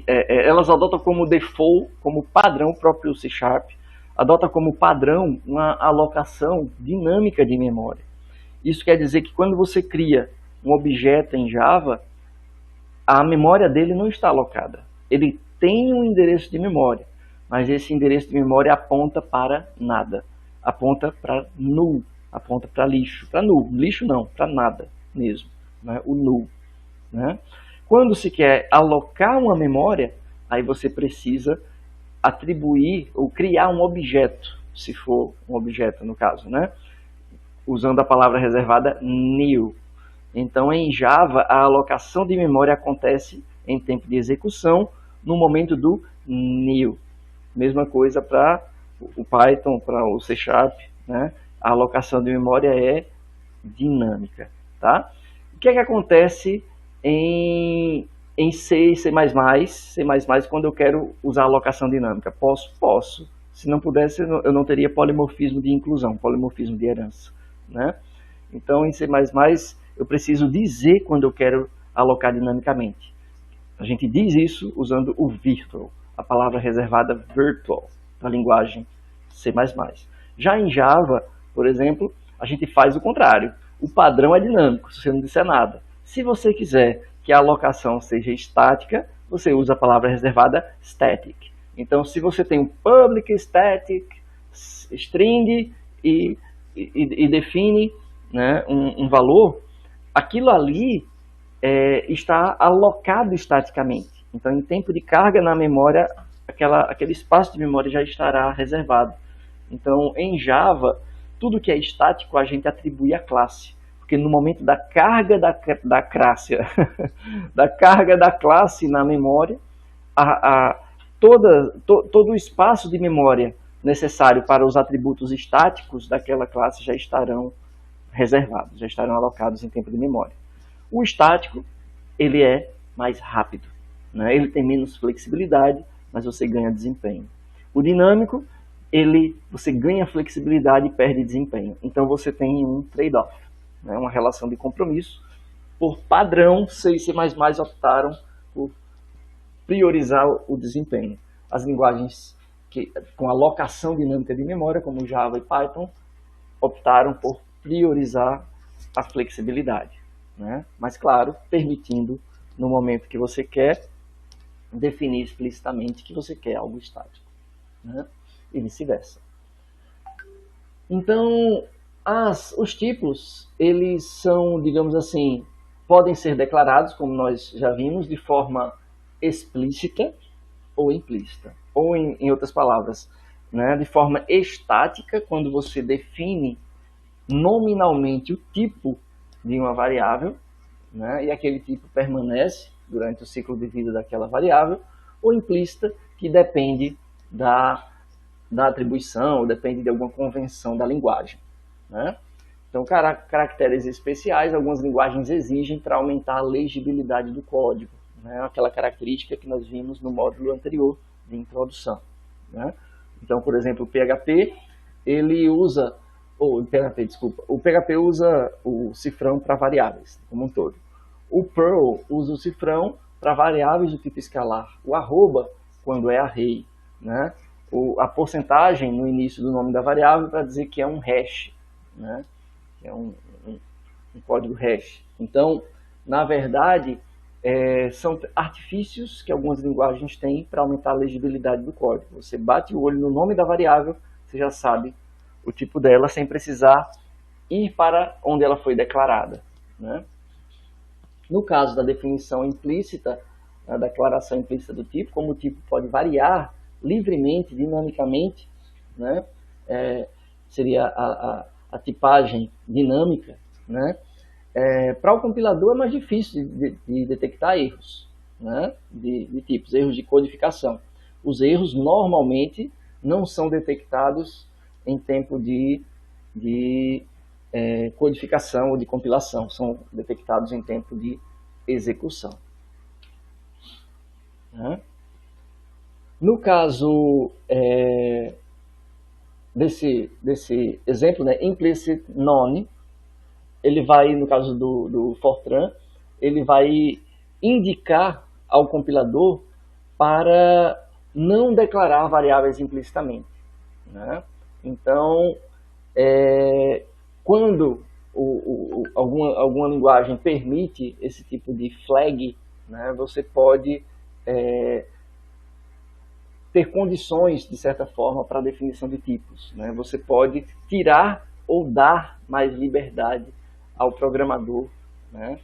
elas adotam como default, como padrão, o próprio C#, adota como padrão uma alocação dinâmica de memória. Isso quer dizer que quando você cria um objeto em Java, a memória dele não está alocada. Ele tem um endereço de memória, mas esse endereço de memória aponta para nada, aponta para null, aponta para lixo, para null, lixo não, para nada mesmo, né? O null. Né? Quando se quer alocar uma memória, aí você precisa atribuir ou criar um objeto, se for um objeto no caso, né? Usando a palavra reservada new. Então, em Java, a alocação de memória acontece em tempo de execução, no momento do new. Mesma coisa para o Python, para o C#, né? A alocação de memória é dinâmica. Tá? O que é que acontece em C e C++, quando eu quero usar alocação dinâmica? Posso. Se não pudesse, eu não teria polimorfismo de inclusão, polimorfismo de herança. Né? Então, em C++, eu preciso dizer quando eu quero alocar dinamicamente. A gente diz isso usando o virtual, a palavra reservada virtual, na linguagem C++. Já em Java, por exemplo, a gente faz o contrário. O padrão é dinâmico, se você não disser nada. Se você quiser que a alocação seja estática, você usa a palavra reservada static. Então, se você tem um public static string e define, né, um valor, aquilo ali está alocado estaticamente. Então, em tempo de carga na memória, aquele espaço de memória já estará reservado. Então, em Java, tudo que é estático a gente atribui à classe. Porque no momento da carga da classe na memória, todo o espaço de memória necessário para os atributos estáticos daquela classe já estarão reservados, já estarão alocados em tempo de memória. O estático, ele é mais rápido, né? Ele tem menos flexibilidade, mas você ganha desempenho. O dinâmico, você ganha flexibilidade e perde desempenho. Então você tem um trade-off, né? Uma relação de compromisso. Por padrão, C e C++ optaram por priorizar o desempenho. As linguagens com alocação dinâmica de memória, como Java e Python, optaram por priorizar a flexibilidade, né? Mas, claro, permitindo, no momento que você quer, definir explicitamente que você quer algo estático, né? E vice-versa. Então, os tipos, eles são, digamos assim, podem ser declarados, como nós já vimos, de forma explícita ou implícita. Ou, em outras palavras, né, de forma estática, quando você define nominalmente o tipo de uma variável, né, e aquele tipo permanece durante o ciclo de vida daquela variável, ou implícita, que depende da atribuição, ou depende de alguma convenção da linguagem, né? Então, caracteres especiais, algumas linguagens exigem para aumentar a legibilidade do código, né? Aquela característica que nós vimos no módulo anterior de introdução, né? Então, por exemplo, o PHP, ele usa, o PHP usa o cifrão para variáveis, como um todo. O Perl usa o cifrão para variáveis do tipo escalar. O arroba, quando é array, né? A porcentagem no início do nome da variável para dizer que é um hash, né? Que é um código hash. Então, na verdade, são artifícios que algumas linguagens têm para aumentar a legibilidade do código. Você bate o olho no nome da variável, você já sabe o tipo dela, sem precisar ir para onde ela foi declarada, né? No caso da definição implícita, a declaração implícita do tipo, como o tipo pode variar livremente, dinamicamente, né? Seria a tipagem dinâmica, né? Para o compilador é mais difícil de detectar erros, né? de tipos, erros de codificação. Os erros normalmente não são detectados em tempo de codificação ou de compilação, são detectados em tempo de execução, né? No caso desse exemplo, né, implicit none, ele vai, no caso do Fortran, ele vai indicar ao compilador para não declarar variáveis implicitamente, né? Então, quando alguma linguagem permite esse tipo de flag, né, você pode ter condições, de certa forma, para a definição de tipos, né? Você pode tirar ou dar mais liberdade ao programador, né,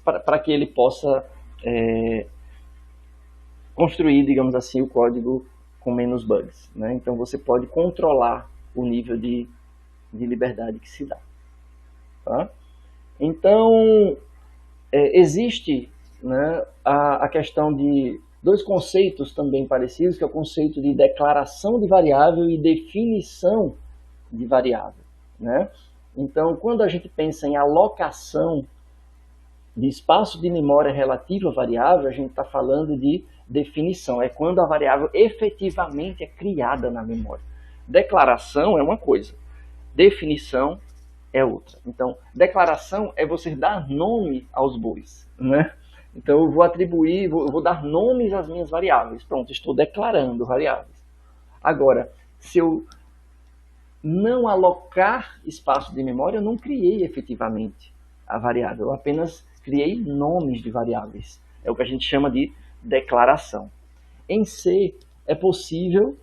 para que ele possa construir, digamos assim, o código com menos bugs, né? Então você pode controlar o nível de liberdade que se dá, tá? Então, existe, né, a questão de dois conceitos também parecidos, que é o conceito de declaração de variável e definição de variável, né? Então, quando a gente pensa em alocação de espaço de memória relativo à variável, a gente está falando de definição. É quando a variável efetivamente é criada na memória. Declaração é uma coisa, definição é outra. Então, declaração é você dar nome aos bois, né? Então, eu vou atribuir, eu vou dar nomes às minhas variáveis. Pronto, estou declarando variáveis. Agora, se eu não alocar espaço de memória, eu não criei efetivamente a variável, eu apenas criei nomes de variáveis. É o que a gente chama de declaração. Em C, é possível,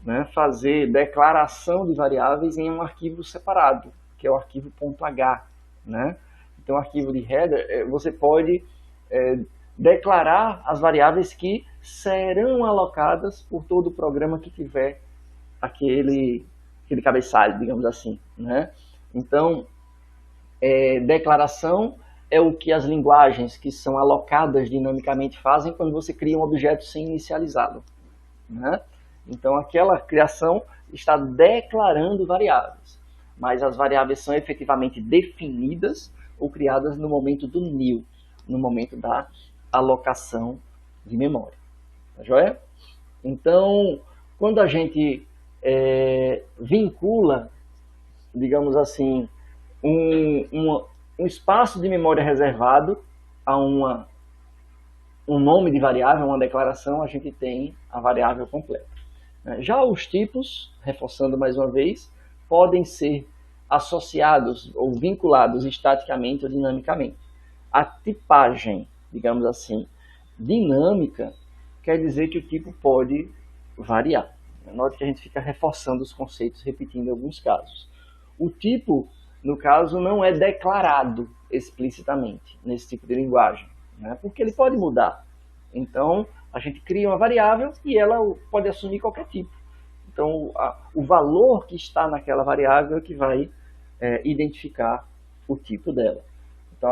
né, fazer declaração de variáveis em um arquivo separado, que é o arquivo .h, né? Então, o arquivo de header, você pode declarar as variáveis que serão alocadas por todo o programa que tiver aquele cabeçalho, digamos assim, né? Então, declaração é o que as linguagens que são alocadas dinamicamente fazem quando você cria um objeto sem inicializá-lo, né? Então, aquela criação está declarando variáveis, mas as variáveis são efetivamente definidas ou criadas no momento do new, no momento da alocação de memória. Tá joia? Então, quando a gente vincula, digamos assim, um espaço de memória reservado a um nome de variável, uma declaração, a gente tem a variável completa. Já os tipos, reforçando mais uma vez, podem ser associados ou vinculados estaticamente ou dinamicamente. A tipagem, digamos assim, dinâmica, quer dizer que o tipo pode variar. Note que a gente fica reforçando os conceitos, repetindo em alguns casos. O tipo, no caso, não é declarado explicitamente nesse tipo de linguagem, né? Porque ele pode mudar. Então, a gente cria uma variável e ela pode assumir qualquer tipo. Então, o valor que está naquela variável é que vai identificar o tipo dela. Então,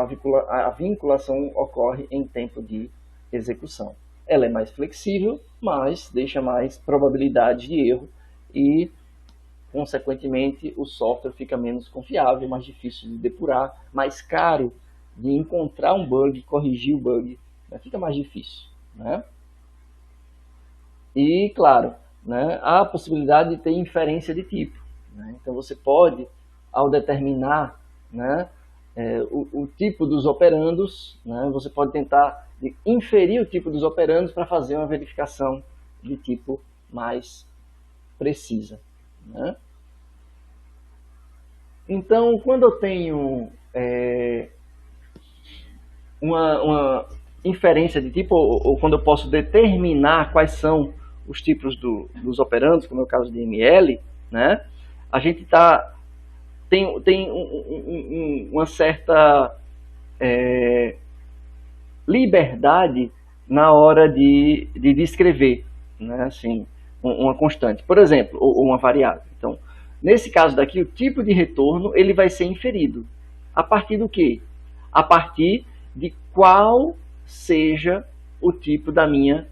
a vinculação ocorre em tempo de execução. Ela é mais flexível, mas deixa mais probabilidade de erro e, consequentemente, o software fica menos confiável, mais difícil de depurar, mais caro de encontrar um bug, corrigir o bug, né? Fica mais difícil, né? E, claro, né, há a possibilidade de ter inferência de tipo, né? Então, você pode, ao determinar, né, o tipo dos operandos, né, você pode tentar inferir o tipo dos operandos para fazer uma verificação de tipo mais precisa, né? Então, quando eu tenho uma inferência de tipo, ou quando eu posso determinar quais são os tipos dos operandos, como é o caso de ML, né, a gente tem uma certa liberdade na hora de descrever, né, assim, uma constante, por exemplo, ou uma variável. Então, nesse caso daqui, o tipo de retorno ele vai ser inferido. A partir do quê? A partir de qual seja o tipo da minha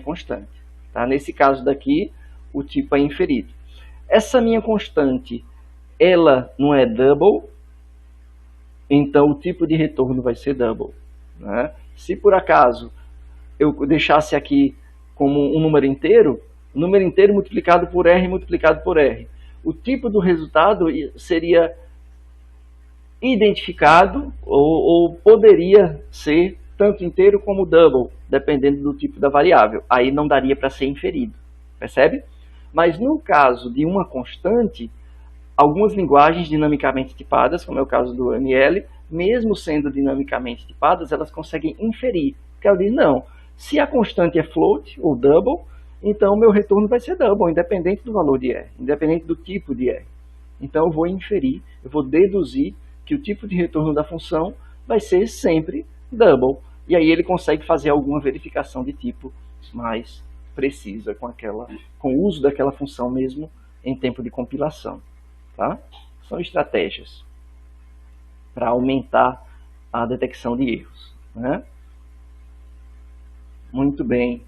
constante. Tá? Nesse caso daqui, o tipo é inferido. Essa minha constante, ela não é double, então o tipo de retorno vai ser double, né? Se por acaso eu deixasse aqui como um número inteiro multiplicado por R multiplicado por R, o tipo do resultado seria identificado ou poderia ser tanto inteiro como double, dependendo do tipo da variável. Aí não daria para ser inferido, percebe? Mas no caso de uma constante, algumas linguagens dinamicamente tipadas, como é o caso do ML, mesmo sendo dinamicamente tipadas, elas conseguem inferir. Porque ela diz, não, se a constante é float ou double, então o meu retorno vai ser double, independente do valor de R, independente do tipo de R. Então eu vou inferir, eu vou deduzir que o tipo de retorno da função vai ser sempre double. E aí ele consegue fazer alguma verificação de tipo mais precisa com o uso daquela função mesmo em tempo de compilação. Tá? São estratégias para aumentar a detecção de erros, né? Muito bem.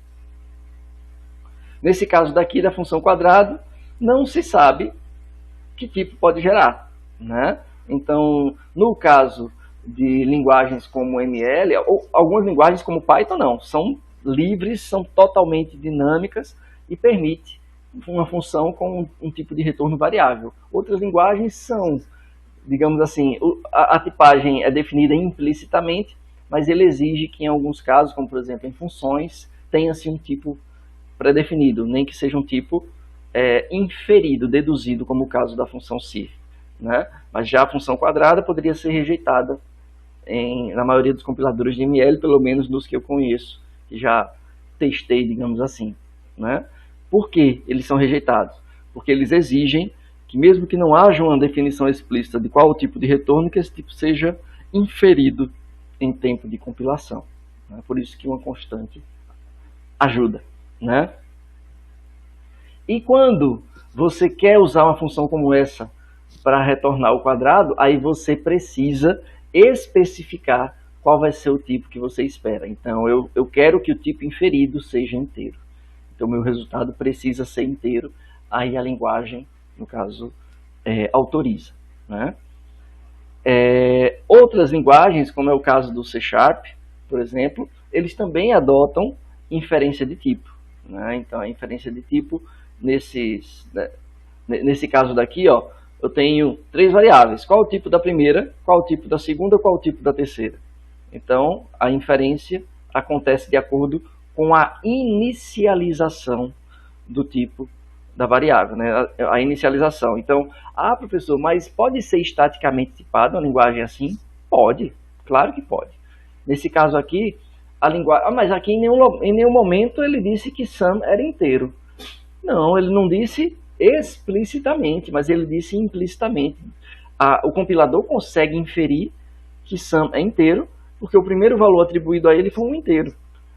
Nesse caso daqui da função quadrado, não se sabe que tipo pode gerar, né? Então, no caso de linguagens como ML, ou algumas linguagens como Python não, são livres, são totalmente dinâmicas e permite uma função com um tipo de retorno variável. Outras linguagens são, digamos assim, a tipagem é definida implicitamente, mas ele exige que em alguns casos, como por exemplo em funções, tenha-se um tipo pré-definido, nem que seja um tipo inferido, deduzido, como o caso da função cif, né? Mas já a função quadrada poderia ser rejeitada na maioria dos compiladores de ML, pelo menos dos que eu conheço, que já testei, digamos assim, né? Por que eles são rejeitados? Porque eles exigem que, mesmo que não haja uma definição explícita de qual o tipo de retorno, que esse tipo seja inferido em tempo de compilação, né? Por isso que uma constante ajuda, né? E quando você quer usar uma função como essa para retornar o quadrado, aí você precisa especificar qual vai ser o tipo que você espera. Então, eu quero que o tipo inferido seja inteiro. Então, meu resultado precisa ser inteiro. Aí a linguagem, no caso, autoriza, né? Outras linguagens, como é o caso do C#, por exemplo, eles também adotam inferência de tipo, né? Então, a inferência de tipo, nesse caso daqui, ó, eu tenho 3 variáveis. Qual o tipo da primeira, qual o tipo da segunda, qual o tipo da terceira? Então, a inferência acontece de acordo com a inicialização do tipo da variável, né? A inicialização. Então, professor, mas pode ser estaticamente tipado uma linguagem assim? Pode, claro que pode. Nesse caso aqui, a linguagem... mas aqui em nenhum momento ele disse que sum era inteiro. Não, ele não disse explicitamente, mas ele disse implicitamente. O compilador consegue inferir que sum é inteiro, porque o primeiro valor atribuído a ele foi um inteiro.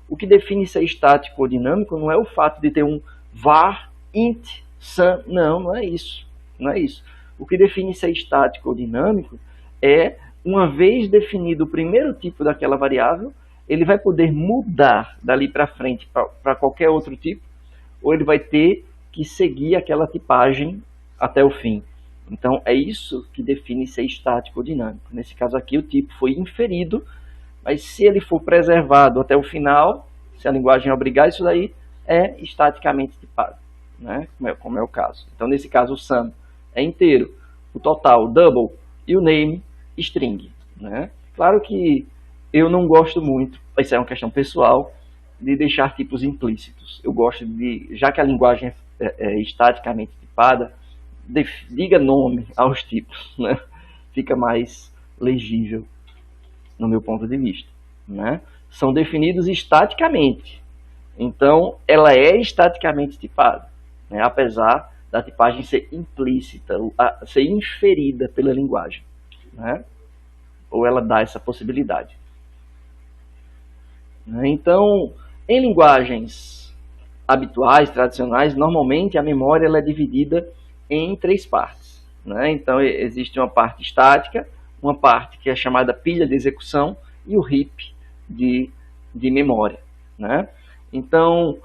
O que define se é estático ou dinâmico não é o fato de ter um var int sum, não é isso. Não é isso. O que define se é estático ou dinâmico é, uma vez definido o primeiro tipo daquela variável, ele vai poder mudar dali para frente para qualquer outro tipo, ou ele vai ter que seguir aquela tipagem até o fim. Então, é isso que define se é estático ou dinâmico. Nesse caso aqui, o tipo foi inferido, mas se ele for preservado até o final, se a linguagem obrigar isso daí, é estaticamente tipado, né? Como é o caso. Então, nesse caso, o sum é inteiro, o total, double, e o name, string, né? Claro que eu não gosto muito, isso é uma questão pessoal, de deixar tipos implícitos. Eu gosto de, já que a linguagem é estaticamente tipada, diga nome aos tipos, né? Fica mais legível, no meu ponto de vista, né? São definidos estaticamente, então ela é estaticamente tipada, né? Apesar da tipagem ser implícita, ser inferida pela linguagem, né? Ou ela dá essa possibilidade. Então, em linguagens habituais, tradicionais, normalmente a memória ela é dividida em 3 partes, né? Então, existe uma parte estática, uma parte que é chamada pilha de execução e o heap de memória, né? Então,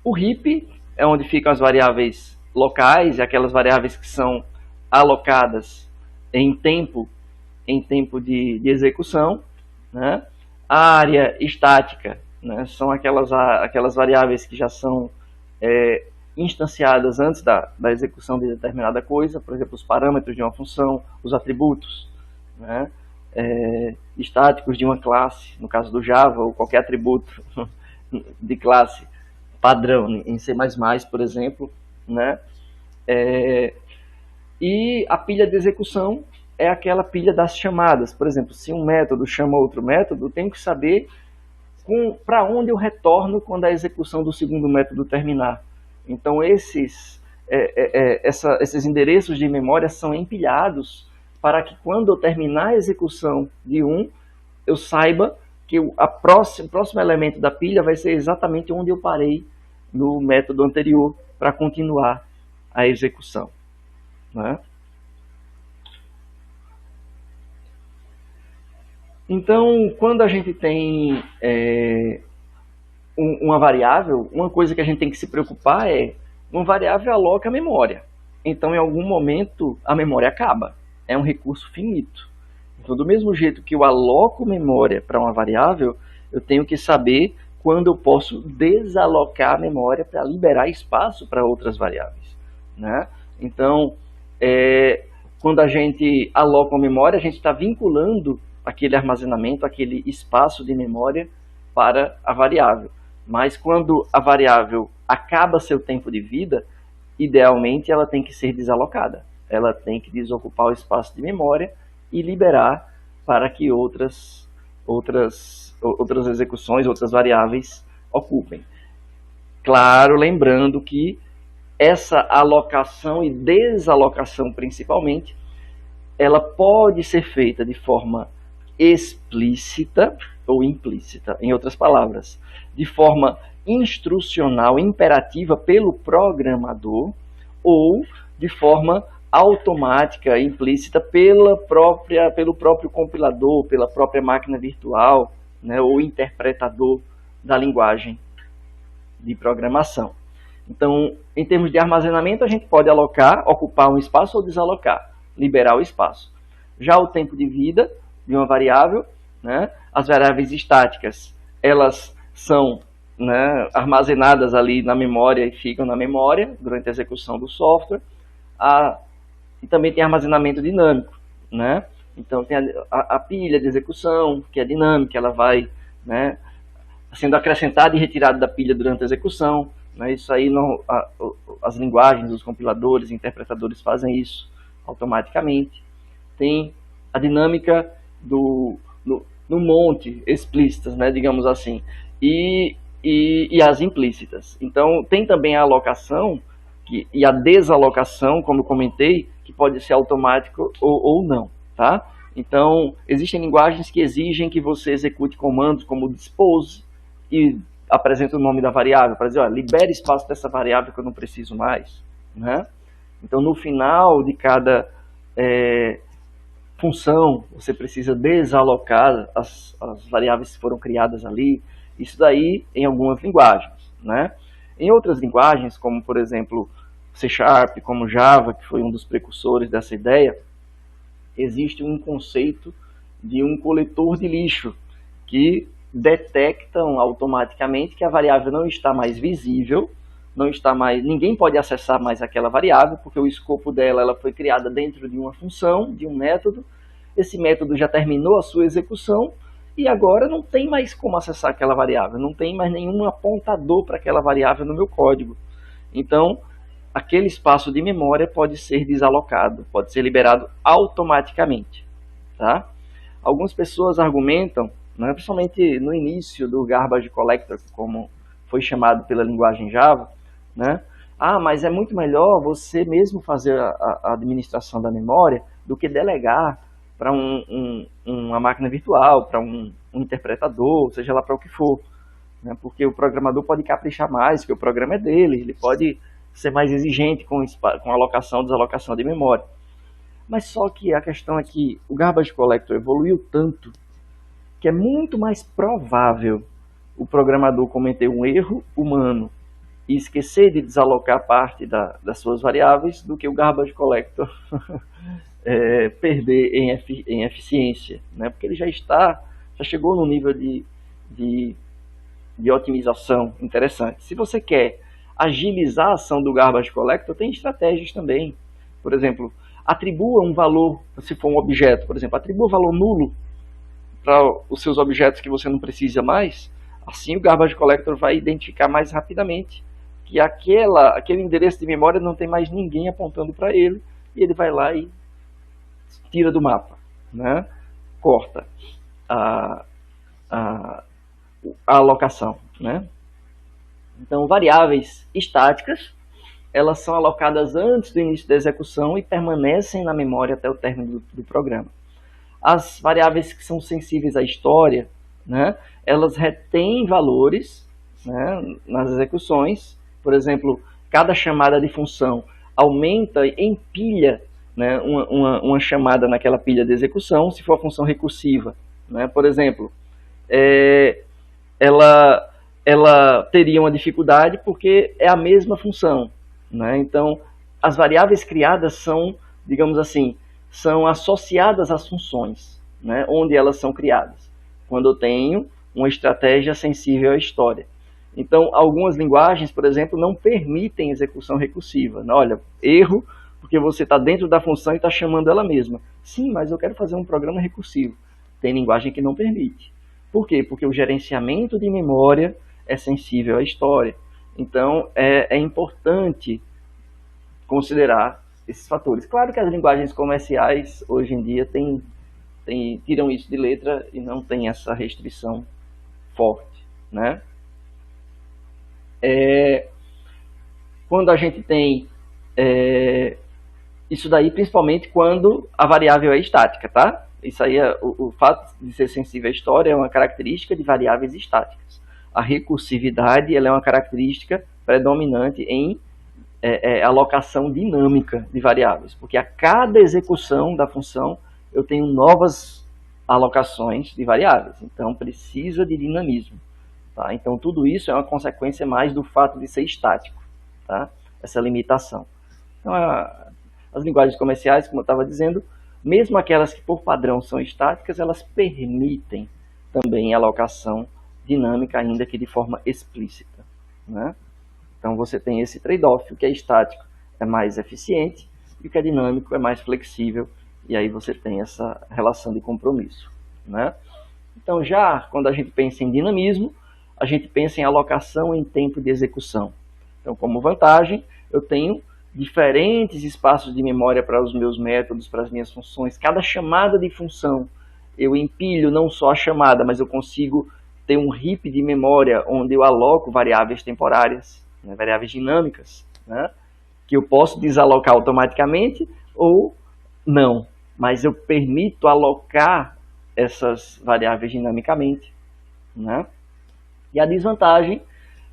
o heap é onde ficam as variáveis locais, e aquelas variáveis que são alocadas em tempo de execução, né? A área estática, né, são aquelas variáveis que já são instanciadas antes da execução de determinada coisa, por exemplo, os parâmetros de uma função, os atributos, né, estáticos de uma classe, no caso do Java, ou qualquer atributo de classe padrão em C++, por exemplo, né, e a pilha de execução é aquela pilha das chamadas. Por exemplo, se um método chama outro método, eu tenho que saber para onde eu retorno quando a execução do segundo método terminar. Então, esses endereços de memória são empilhados para que quando eu terminar a execução de um, eu saiba que o próximo elemento da pilha vai ser exatamente onde eu parei no método anterior para continuar a execução, né? Então, quando a gente tem uma variável, uma coisa que a gente tem que se preocupar é, uma variável aloca a memória. Então, em algum momento, a memória acaba. É um recurso finito. Então, do mesmo jeito que eu aloco memória para uma variável, eu tenho que saber quando eu posso desalocar a memória para liberar espaço para outras variáveis, né? Então, quando a gente aloca uma memória, a gente está vinculando aquele armazenamento, aquele espaço de memória para a variável. Mas quando a variável acaba seu tempo de vida, idealmente ela tem que ser desalocada. Ela tem que desocupar o espaço de memória e liberar para que outras execuções, outras variáveis ocupem. Claro, lembrando que essa alocação e desalocação, principalmente, ela pode ser feita de forma explícita ou implícita, em outras palavras, de forma instrucional, imperativa pelo programador, ou de forma automática, implícita pelo próprio compilador, pela própria máquina virtual, né, ou interpretador da linguagem de programação. Então, em termos de armazenamento, a gente pode alocar, ocupar um espaço ou desalocar, liberar o espaço. Já o tempo de vida de uma variável, né, as variáveis estáticas, elas são, né, armazenadas ali na memória e ficam na memória durante a execução do software. E também tem armazenamento dinâmico, né? Então tem a pilha de execução, que é dinâmica, ela vai né, sendo acrescentado e retirado da pilha durante a execução. Né, isso aí, as linguagens, os compiladores, interpretadores fazem isso automaticamente. Tem a dinâmica no monte explícitas, né, digamos assim, e as implícitas. Então, tem também a alocação e a desalocação, como eu comentei, que pode ser automático ou não, tá? Então, existem linguagens que exigem que você execute comandos como dispose e apresenta o nome da variável, para dizer, ó, libere espaço dessa variável que eu não preciso mais, né? Então, no final de cada função, você precisa desalocar as variáveis que foram criadas ali. Isso daí em algumas linguagens, né? Em outras linguagens, como por exemplo C#, como Java, que foi um dos precursores dessa ideia, existe um conceito de um coletor de lixo que detectam automaticamente que a variável não está mais visível, não está mais, ninguém pode acessar mais aquela variável, porque o escopo dela ela foi criada dentro de uma função, de um método. Esse método já terminou a sua execução e agora não tem mais como acessar aquela variável, não tem mais nenhum apontador para aquela variável no meu código. Então, aquele espaço de memória pode ser desalocado, pode ser liberado automaticamente. Tá? Algumas pessoas argumentam, né, principalmente no início do Garbage Collector, como foi chamado pela linguagem Java, né? Mas é muito melhor você mesmo fazer a administração da memória do que delegar para uma máquina virtual, para um interpretador, seja lá para o que for. Né? Porque o programador pode caprichar mais, porque o programa é dele, ele pode ser mais exigente com alocação e desalocação de memória. Mas só que a questão é que o Garbage Collector evoluiu tanto que é muito mais provável o programador cometer um erro humano e esquecer de desalocar parte das suas variáveis do que o Garbage Collector perder em eficiência, né? Porque ele já chegou no nível de otimização interessante. Se você quer agilizar a ação do Garbage Collector, tem estratégias também. Por exemplo, atribua um valor, se for um objeto, por exemplo, atribua valor nulo para os seus objetos que você não precisa mais. Assim o Garbage Collector vai identificar mais rapidamente que aquele endereço de memória não tem mais ninguém apontando para ele, e ele vai lá e tira do mapa, né? Corta a alocação, né? Então, variáveis estáticas, elas são alocadas antes do início da execução e permanecem na memória até o término do programa. As variáveis que são sensíveis à história, né, elas retêm valores, né, nas execuções. Por exemplo, cada chamada de função aumenta, empilha, né, uma chamada naquela pilha de execução, se for a função recursiva. Né? Por exemplo, ela teria uma dificuldade porque é a mesma função. Né? Então, as variáveis criadas são, digamos assim, são associadas às funções, né, onde elas são criadas, quando eu tenho uma estratégia sensível à história. Então, algumas linguagens, por exemplo, não permitem execução recursiva. Olha, erro, porque você está dentro da função e está chamando ela mesma. Sim, mas eu quero fazer um programa recursivo. Tem linguagem que não permite. Por quê? Porque o gerenciamento de memória é sensível à história. Então, é importante considerar esses fatores. Claro que as linguagens comerciais, hoje em dia, tiram isso de letra e não tem essa restrição forte. Né? Quando a gente tem isso daí, principalmente quando a variável é estática, tá? Isso aí, o fato de ser sensível à história é uma característica de variáveis estáticas. A recursividade ela é uma característica predominante em alocação dinâmica de variáveis, porque a cada execução da função eu tenho novas alocações de variáveis, então precisa de dinamismo. Tá? Então tudo isso é uma consequência mais do fato de ser estático, tá? Essa limitação. Então, as linguagens comerciais, como eu estava dizendo, mesmo aquelas que por padrão são estáticas, elas permitem também alocação dinâmica, ainda que de forma explícita. Né? Então você tem esse trade-off, o que é estático é mais eficiente e o que é dinâmico é mais flexível, e aí você tem essa relação de compromisso. Né? Então, já quando a gente pensa em dinamismo, a gente pensa em alocação em tempo de execução. Então, como vantagem, eu tenho diferentes espaços de memória para os meus métodos, para as minhas funções. Cada chamada de função, eu empilho não só a chamada, mas eu consigo ter um heap de memória onde eu aloco variáveis temporárias, né, variáveis dinâmicas, né, que eu posso desalocar automaticamente ou não, mas eu permito alocar essas variáveis dinamicamente, né? E a desvantagem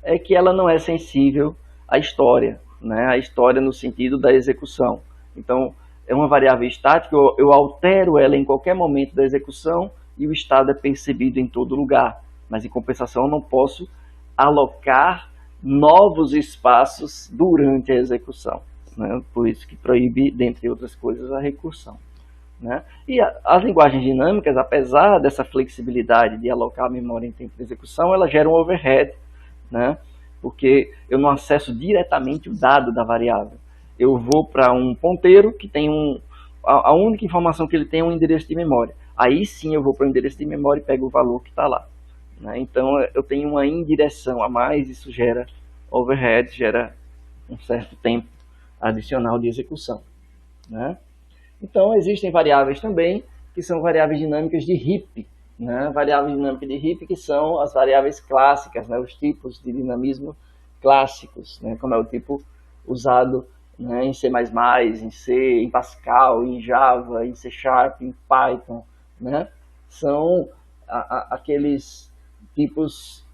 é que ela não é sensível à história, né? A história no sentido da execução. Então, é uma variável estática, eu altero ela em qualquer momento da execução e o estado é percebido em todo lugar. Mas, em compensação, eu não posso alocar novos espaços durante a execução, né? Por isso que proíbe, dentre outras coisas, a recursão, né? E as linguagens dinâmicas, apesar dessa flexibilidade de alocar a memória em tempo de execução, ela gera um overhead, né? Porque eu não acesso diretamente o dado da variável. Eu vou para um ponteiro que tem a única informação que ele tem é um endereço de memória. Aí sim eu vou para o endereço de memória e pego o valor que está lá, né? Então eu tenho uma indireção a mais, isso gera overhead, gera um certo tempo adicional de execução, né? Então, existem variáveis também, que são variáveis dinâmicas de heap, né? Variáveis dinâmicas de heap, que são as variáveis clássicas, né? Os tipos de dinamismo clássicos, né? Como é o tipo usado, né, em C++, em C, em Pascal, em Java, em C Sharp, em Python, né? São aqueles tipos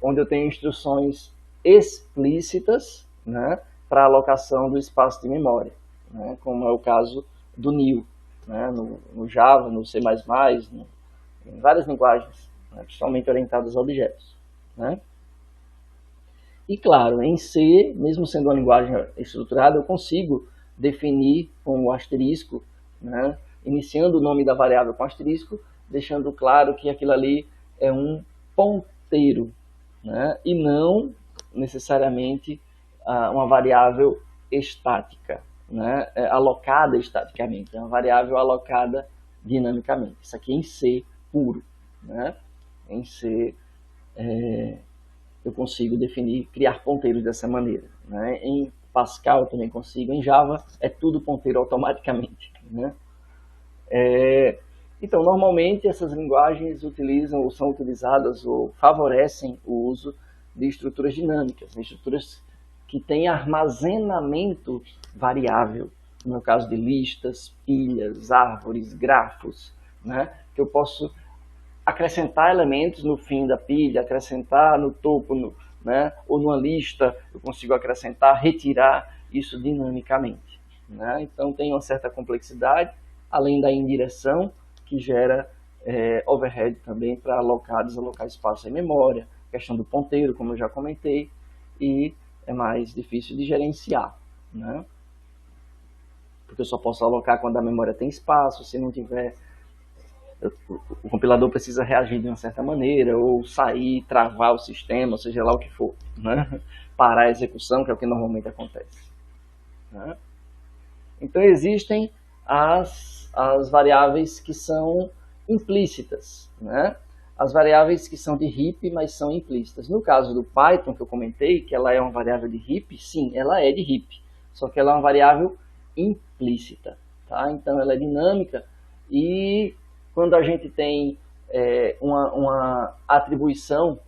onde eu tenho instruções explícitas, né, para alocação do espaço de memória, né? Como é o caso do NIL, né, no Java, no C++, em várias linguagens, né, principalmente orientadas a objetos, né? E claro, em C, mesmo sendo uma linguagem estruturada, eu consigo definir com o asterisco, né, iniciando o nome da variável com asterisco, deixando claro que aquilo ali é um ponteiro, né, e não necessariamente uma variável estática, né, alocada estaticamente, é uma variável alocada dinamicamente. Isso aqui é em C puro, né? Em C eu consigo definir, criar ponteiros dessa maneira, né? Em Pascal eu também consigo, em Java é tudo ponteiro automaticamente, né? Então, normalmente essas linguagens utilizam ou são utilizadas ou favorecem o uso de estruturas dinâmicas, né? Estruturas que têm armazenamento variável, no caso de listas, pilhas, árvores, grafos, né? Que eu posso acrescentar elementos no fim da pilha, acrescentar no topo, né? Ou numa lista, eu consigo acrescentar, retirar isso dinamicamente, né? Então tem uma certa complexidade, além da indireção, que gera overhead também para alocar, desalocar espaço em memória, questão do ponteiro, como eu já comentei, e é mais difícil de gerenciar, né? Porque eu só posso alocar quando a memória tem espaço, se não tiver, o compilador precisa reagir de uma certa maneira, ou sair, travar o sistema, seja lá o que for, né? Parar a execução, que é o que normalmente acontece, né? Então existem as variáveis que são implícitas, né? As variáveis que são de heap, mas são implícitas. No caso do Python, que eu comentei, que ela é uma variável de heap, sim, ela é de heap, só que ela é uma variável implícita, tá? Então ela é dinâmica e quando a gente tem uma atribuição,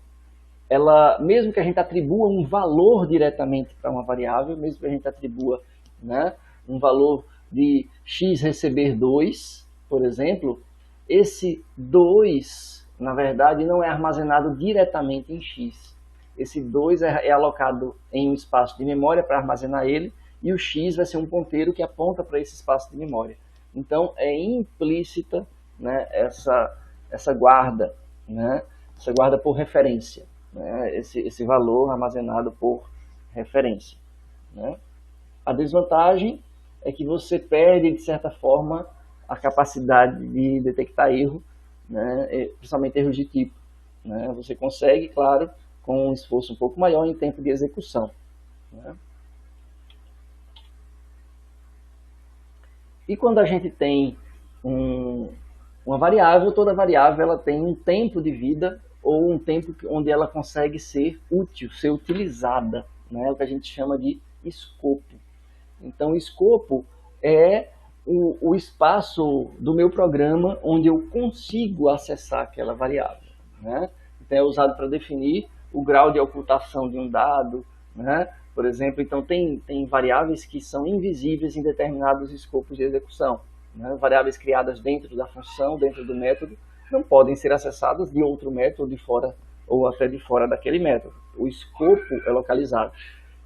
ela, mesmo que a gente atribua um valor diretamente para uma variável, mesmo que a gente atribua, né, um valor de x receber 2, por exemplo, esse 2, na verdade, não é armazenado diretamente em x. Esse 2 é alocado em um espaço de memória para armazenar ele, e o x vai ser um ponteiro que aponta para esse espaço de memória. Então, é implícita, né, essa guarda, né, essa guarda por referência, né, esse valor armazenado por referência, né. A desvantagem é que você perde, de certa forma, a capacidade de detectar erro, né, principalmente erros de tipo, né. Você consegue, claro, com um esforço um pouco maior em tempo de execução, né. E quando a gente tem Uma variável, toda variável, ela tem um tempo de vida ou um tempo onde ela consegue ser útil, ser utilizada, né? O que a gente chama de escopo. Então, o escopo é o espaço do meu programa onde eu consigo acessar aquela variável, né? Então, é usado para definir o grau de ocultação de um dado, né? Por exemplo, então tem variáveis que são invisíveis em determinados escopos de execução, né? Variáveis criadas dentro da função, dentro do método, não podem ser acessadas de outro método, de fora ou até de fora daquele método. O escopo é localizado.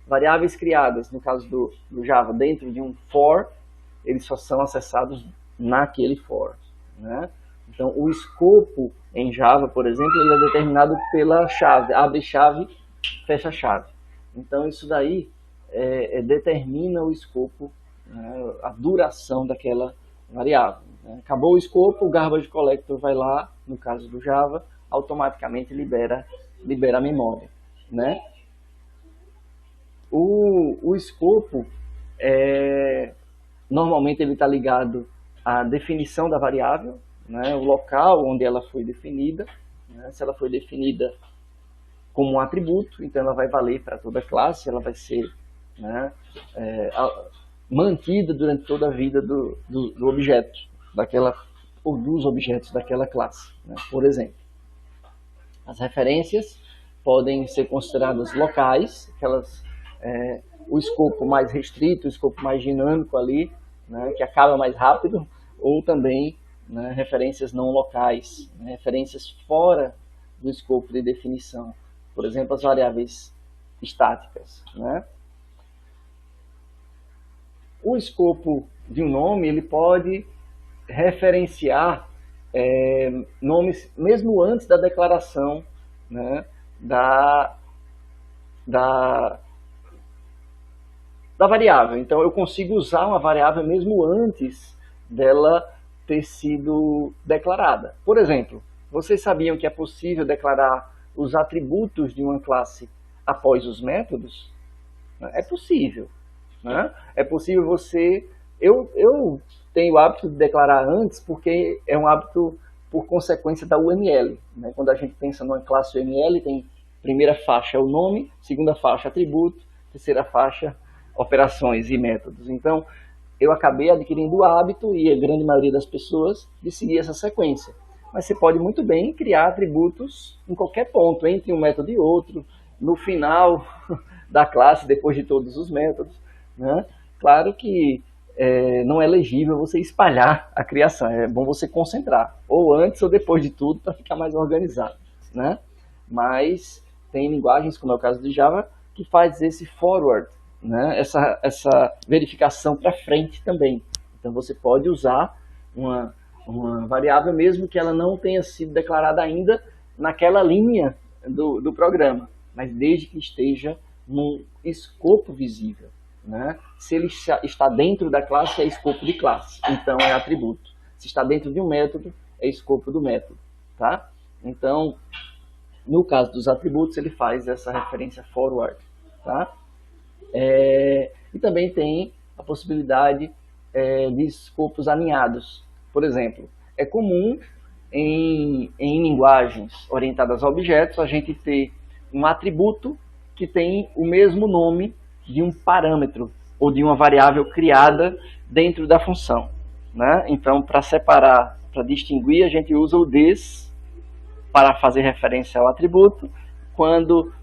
Variáveis criadas, no caso do Java, dentro de um for, eles só são acessados naquele for, né? Então, o escopo em Java, por exemplo, ele é determinado pela chave, abre chave, fecha chave. Então, isso daí determina o escopo, né, a duração daquela variável, né? Acabou o escopo, o garbage collector vai lá, no caso do Java, automaticamente libera a memória, né? O escopo, normalmente ele está ligado à definição da variável, né, o local onde ela foi definida, né? Se ela foi definida como um atributo, então ela vai valer para toda a classe, ela vai ser, né, mantida durante toda a vida do objeto, ou dos objetos daquela classe, né? Por exemplo, as referências podem ser consideradas locais, o escopo mais restrito, o escopo mais dinâmico ali, né, que acaba mais rápido, ou também, né, referências não locais, né, referências fora do escopo de definição. Por exemplo, as variáveis estáticas, né? O escopo de um nome ele pode referenciar nomes mesmo antes da declaração, né, da variável. Então, eu consigo usar uma variável mesmo antes dela ter sido declarada. Por exemplo, vocês sabiam que é possível declarar os atributos de uma classe após os métodos? É possível, né? É possível você... Eu tenho o hábito de declarar antes porque é um hábito por consequência da UML, né? Quando a gente pensa numa classe UML, tem primeira faixa o nome, segunda faixa atributo, terceira faixa operações e métodos. Então, eu acabei adquirindo o hábito, e a grande maioria das pessoas, de seguir essa sequência. Mas você pode muito bem criar atributos em qualquer ponto, entre um método e outro, no final da classe, depois de todos os métodos, né? Claro que não é legível você espalhar a criação, é bom você concentrar, ou antes ou depois de tudo, para ficar mais organizado, né? Mas tem linguagens, como é o caso de Java, que faz esse forward, né? Essa verificação para frente também. Então você pode usar uma variável mesmo que ela não tenha sido declarada ainda naquela linha do programa, mas desde que esteja num escopo visível, né? Se ele está dentro da classe, é escopo de classe, então é atributo. Se está dentro de um método, é escopo do método, tá? Então, no caso dos atributos, ele faz essa referência forward, tá? E também tem a possibilidade de escopos alinhados. Por exemplo, é comum em linguagens orientadas a objetos a gente ter um atributo que tem o mesmo nome de um parâmetro ou de uma variável criada dentro da função, né? Então, para separar, para distinguir, a gente usa o this para fazer referência ao atributo, quando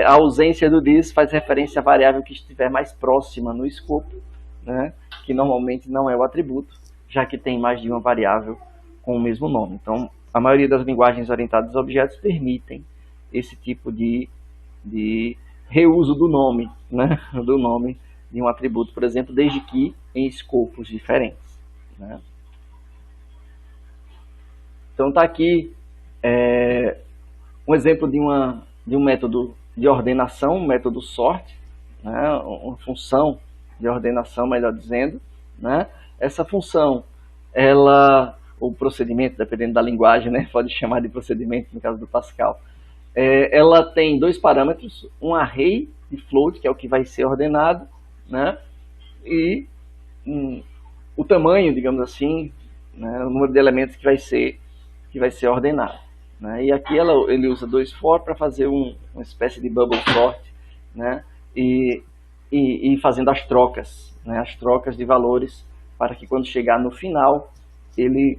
a ausência do this faz referência à variável que estiver mais próxima no escopo, né? Que normalmente não é o atributo, já que tem mais de uma variável com o mesmo nome. Então, a maioria das linguagens orientadas a objetos permitem esse tipo de reuso do nome, né? Do nome de um atributo, por exemplo, desde que em escopos diferentes, né? Então, está aqui um exemplo de um método de ordenação, um método sort, né? Uma função de ordenação, melhor dizendo, né? Essa função, o procedimento, dependendo da linguagem, né? Pode chamar de procedimento no caso do Pascal. Ela tem dois parâmetros, um array de float, que é o que vai ser ordenado, né? E o tamanho, digamos assim, né, o número de elementos que vai ser ordenado. Né? E aqui ele usa 2for para fazer uma espécie de bubble sort, né? E fazendo as trocas, né? As trocas de valores, para que quando chegar no final, ele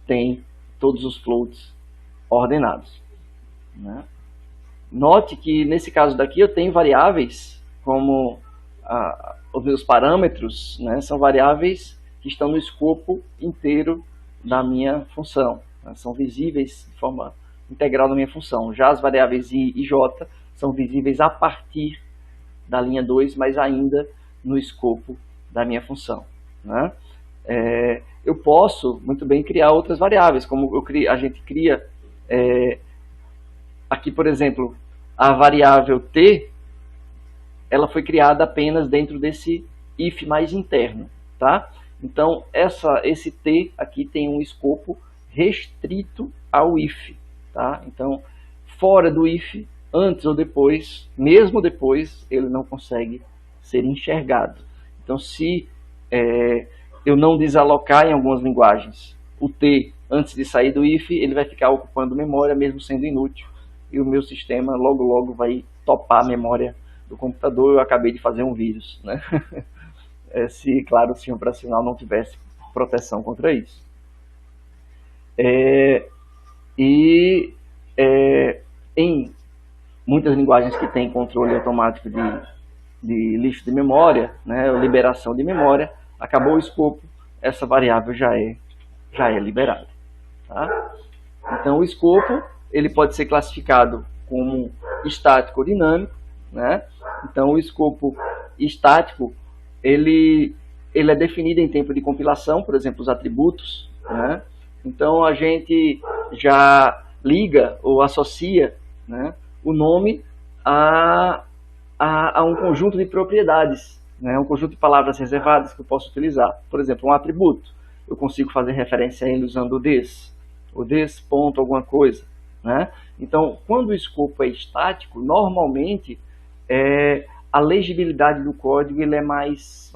tem todos os floats ordenados. Né? Note que nesse caso daqui eu tenho variáveis como os meus parâmetros, né? São variáveis que estão no escopo inteiro da minha função, né? São visíveis de forma integral na minha função. Já as variáveis i e j são visíveis a partir da linha 2, mas ainda no escopo da minha função. Né? Eu posso muito bem criar outras variáveis, como a gente cria aqui, por exemplo, a variável t, ela foi criada apenas dentro desse if mais interno. Tá? Então, esse t aqui tem um escopo restrito ao if. Tá? Então, fora do if, antes ou depois, mesmo depois, ele não consegue ser enxergado. Então, se eu não desalocar em algumas linguagens o t antes de sair do if, ele vai ficar ocupando memória, mesmo sendo inútil, e o meu sistema logo vai topar a memória do computador. Eu acabei de fazer um vírus, né? Se, claro, o sistema operacional não tivesse proteção contra isso. Em muitas linguagens que têm controle automático de lixo de memória, né, liberação de memória, acabou o escopo, essa variável já é liberada. Tá? Então, o escopo ele pode ser classificado como estático ou dinâmico. Né? Então, o escopo estático ele é definido em tempo de compilação, por exemplo, os atributos. Né? Então, a gente já liga ou associa, né, o nome a um conjunto de propriedades, né, um conjunto de palavras reservadas que eu posso utilizar. Por exemplo, um atributo, eu consigo fazer referência a ele usando o this ponto alguma coisa. Né? Então, quando o escopo é estático, normalmente a legibilidade do código ele é mais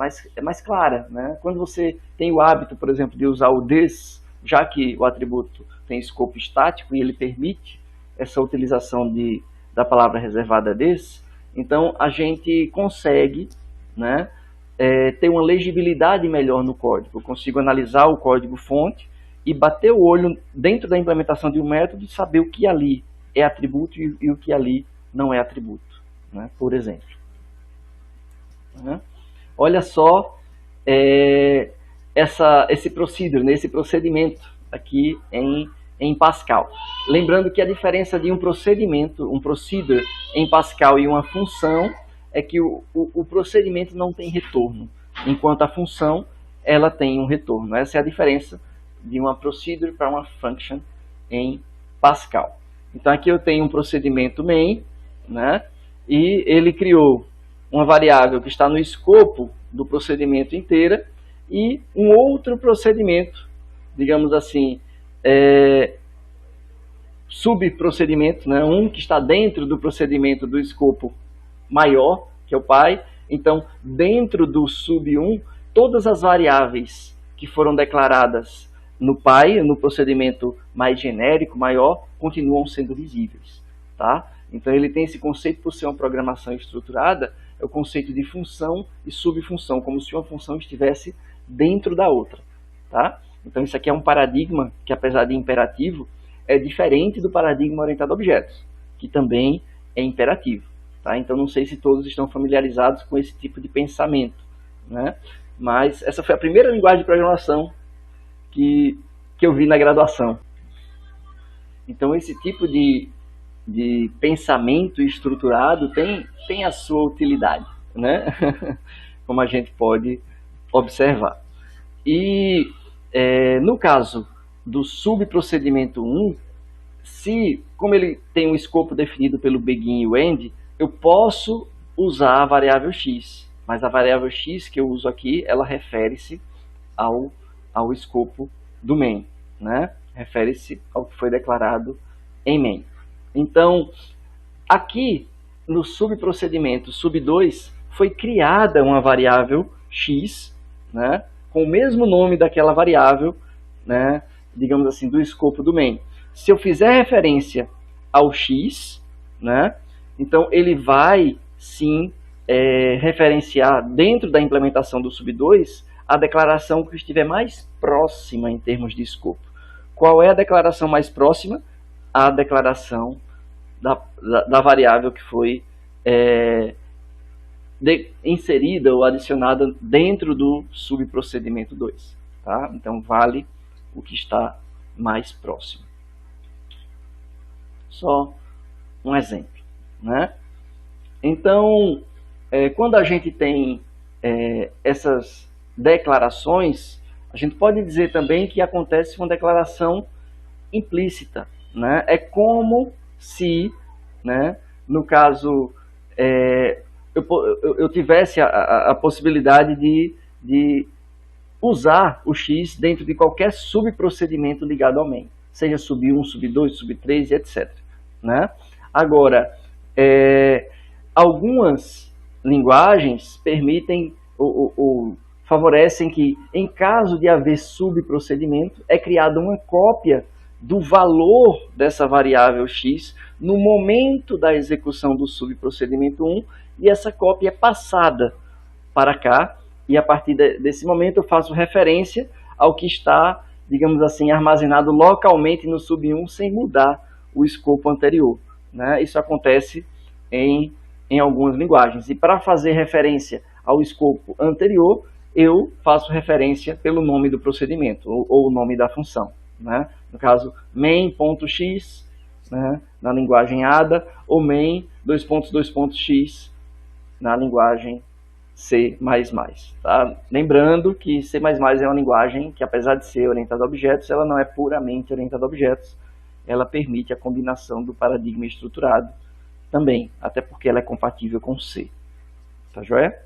clara. Né? Quando você tem o hábito, por exemplo, de usar o this, já que o atributo tem escopo estático e ele permite essa utilização da palavra reservada this, então a gente consegue, né, ter uma legibilidade melhor no código. Eu consigo analisar o código fonte e bater o olho dentro da implementação de um método e saber o que ali é atributo e o que ali não é atributo, né, por exemplo. Né? Olha só esse procedimento aqui em Pascal. Lembrando que a diferença de um procedure em Pascal e uma função é que o procedimento não tem retorno, enquanto a função ela tem um retorno. Essa é a diferença de uma procedure para uma function em Pascal. Então aqui eu tenho um procedimento main, né, e ele criou uma variável que está no escopo do procedimento inteira e um outro procedimento, digamos assim, subprocedimento, né? Um que está dentro do procedimento do escopo maior, que é o pai. Então, dentro do sub1, todas as variáveis que foram declaradas no pai, no procedimento mais genérico, maior, continuam sendo visíveis. Tá? Então, ele tem esse conceito, por ser uma programação estruturada, é o conceito de função e subfunção, como se uma função estivesse dentro da outra. Tá? Então, isso aqui é um paradigma que, apesar de imperativo, é diferente do paradigma orientado a objetos, que também é imperativo. Tá? Então, não sei se todos estão familiarizados com esse tipo de pensamento. Né? Mas essa foi a primeira linguagem de programação que eu vi na graduação. Então, esse tipo de pensamento estruturado tem a sua utilidade, né? Como a gente pode observar. E no caso do subprocedimento 1, como ele tem um escopo definido pelo begin e o end, eu posso usar a variável x, mas a variável x que eu uso aqui, ela refere-se ao escopo do main, né? Refere-se ao que foi declarado em main. Então, aqui no subprocedimento sub2 foi criada uma variável x, né? com o mesmo nome daquela variável, né, digamos assim, do escopo do main. Se eu fizer referência ao x, né, então ele vai sim referenciar dentro da implementação do sub2 a declaração que estiver mais próxima em termos de escopo. Qual é a declaração mais próxima? A declaração da variável que foi inserida ou adicionada dentro do subprocedimento 2. Tá? Então, vale o que está mais próximo. Só um exemplo. Né? Então, quando a gente tem essas declarações, a gente pode dizer também que acontece uma declaração implícita. Né? É como se, né, no caso, eu tivesse a possibilidade de usar o x dentro de qualquer subprocedimento ligado ao main, seja sub1, sub2, sub3, etc. Né? Agora, algumas linguagens permitem ou favorecem que, em caso de haver subprocedimento, é criada uma cópia do valor dessa variável x no momento da execução do subprocedimento 1, e essa cópia é passada para cá, e a partir desse momento eu faço referência ao que está, digamos assim, armazenado localmente no sub1 sem mudar o escopo anterior. Né? Isso acontece em algumas linguagens. E para fazer referência ao escopo anterior, eu faço referência pelo nome do procedimento, ou o nome da função. Né? No caso, main.x, né, na linguagem ADA, ou main x na linguagem C++. Tá? Lembrando que C++ é uma linguagem que, apesar de ser orientada a objetos, ela não é puramente orientada a objetos. Ela permite a combinação do paradigma estruturado também, até porque ela é compatível com C. Tá joia?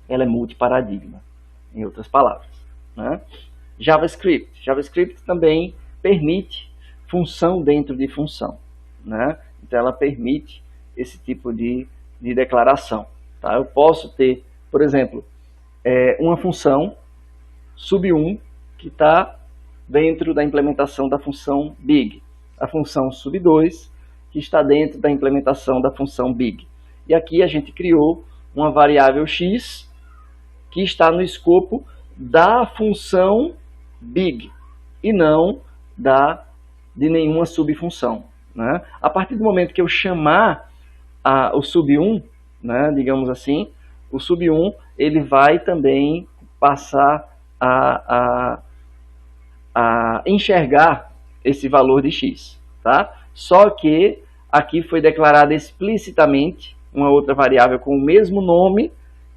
Ela é multiparadigma, em outras palavras. Né? JavaScript também permite função dentro de função. Né? Então, ela permite esse tipo de declaração. Tá? Eu posso ter, por exemplo, uma função sub1 que está dentro da implementação da função big. A função sub2 que está dentro da implementação da função big. E aqui a gente criou uma variável x que está no escopo da função big e não de nenhuma subfunção. Né? A partir do momento que eu chamar o sub1, né, digamos assim, o sub1 ele vai também passar a enxergar esse valor de x. Tá? Só que aqui foi declarada explicitamente uma outra variável com o mesmo nome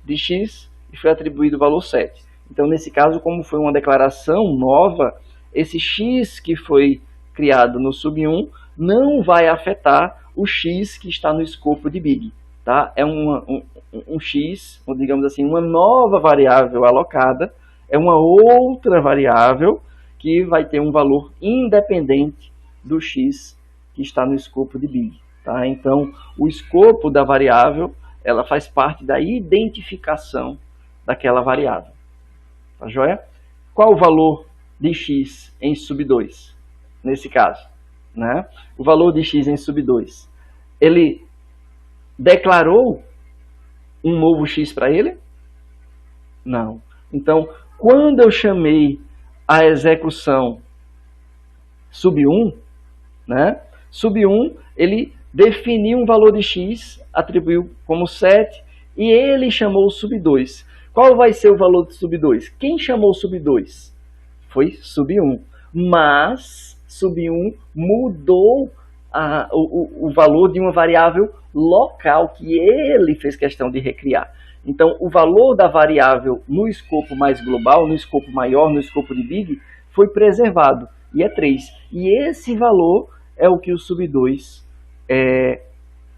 de x e foi atribuído o valor 7. Então, nesse caso, como foi uma declaração nova, esse x que foi criado no sub1 não vai afetar o x que está no escopo de big. Tá? É um x, ou digamos assim, uma nova variável alocada, é uma outra variável que vai ter um valor independente do x que está no escopo de big. Tá? Então, o escopo da variável ela faz parte da identificação daquela variável. Tá joia? Qual o valor de x em sub2? Nesse caso, né? O valor de x em sub2, ele declarou um novo x para ele? Não. Então, quando eu chamei a execução sub1, né? Sub1, ele definiu um valor de x, atribuiu como 7, e ele chamou o sub2. Qual vai ser o valor do sub2? Quem chamou o sub2? Foi sub1. Mas sub1 mudou o valor de uma variável local que ele fez questão de recriar. Então, o valor da variável no escopo mais global, no escopo maior, no escopo de big, foi preservado, e é 3. E esse valor é o que o sub2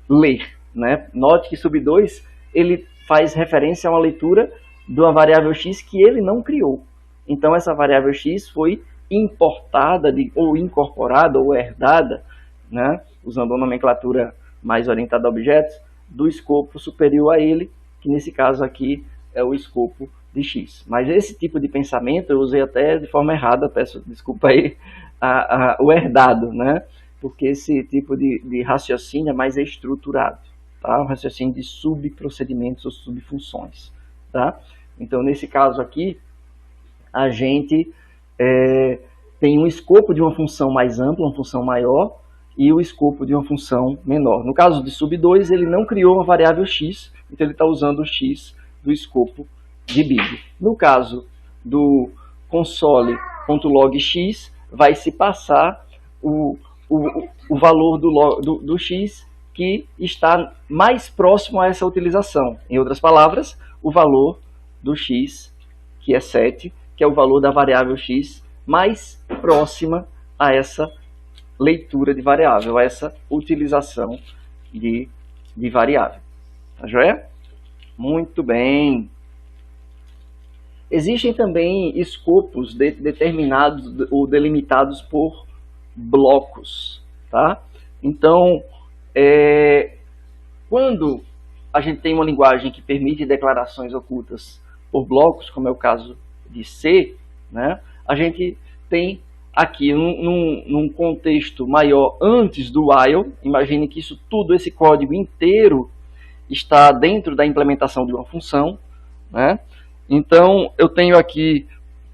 lê. Né? Note que sub2 ele faz referência a uma leitura de uma variável x que ele não criou. Então, essa variável x foi importada, ou incorporada, ou herdada, né? Usando a nomenclatura mais orientada a objetos, do escopo superior a ele, que nesse caso aqui é o escopo de x. Mas esse tipo de pensamento eu usei até de forma errada, peço desculpa aí, o herdado, né? Porque esse tipo de raciocínio é mais estruturado, tá? O raciocínio de subprocedimentos ou subfunções, tá? Então, nesse caso aqui, a gente tem um escopo de uma função mais ampla, uma função maior, e o escopo de uma função menor. No caso de sub2, ele não criou uma variável x, então ele está usando o x do escopo de big. No caso do console.logx, vai se passar o valor do x que está mais próximo a essa utilização. Em outras palavras, o valor do x, que é 7, que é o valor da variável x mais próxima a essa leitura de variável, a essa utilização de variável. Tá joia? Muito bem. Existem também escopos determinados ou delimitados por blocos, tá? Então, quando a gente tem uma linguagem que permite declarações ocultas por blocos, como é o caso de C, né, a gente tem aqui num contexto maior antes do while, imagine que isso tudo, esse código inteiro, está dentro da implementação de uma função, né? Então, eu tenho aqui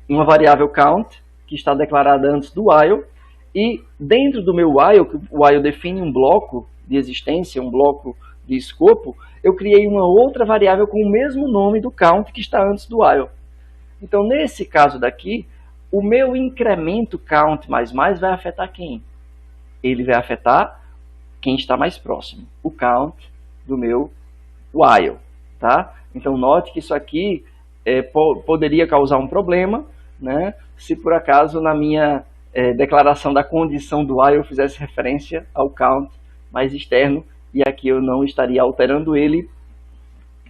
uma variável count, que está declarada antes do while, e dentro do meu while, que o while define um bloco de existência, um bloco de escopo, eu criei uma outra variável com o mesmo nome do count que está antes do while. Então, nesse caso daqui, o meu incremento count mais vai afetar quem? Ele vai afetar quem está mais próximo, o count do meu while, tá? Então, note que isso aqui poderia causar um problema, né, se por acaso na minha declaração da condição do while eu fizesse referência ao count mais externo, e aqui eu não estaria alterando ele,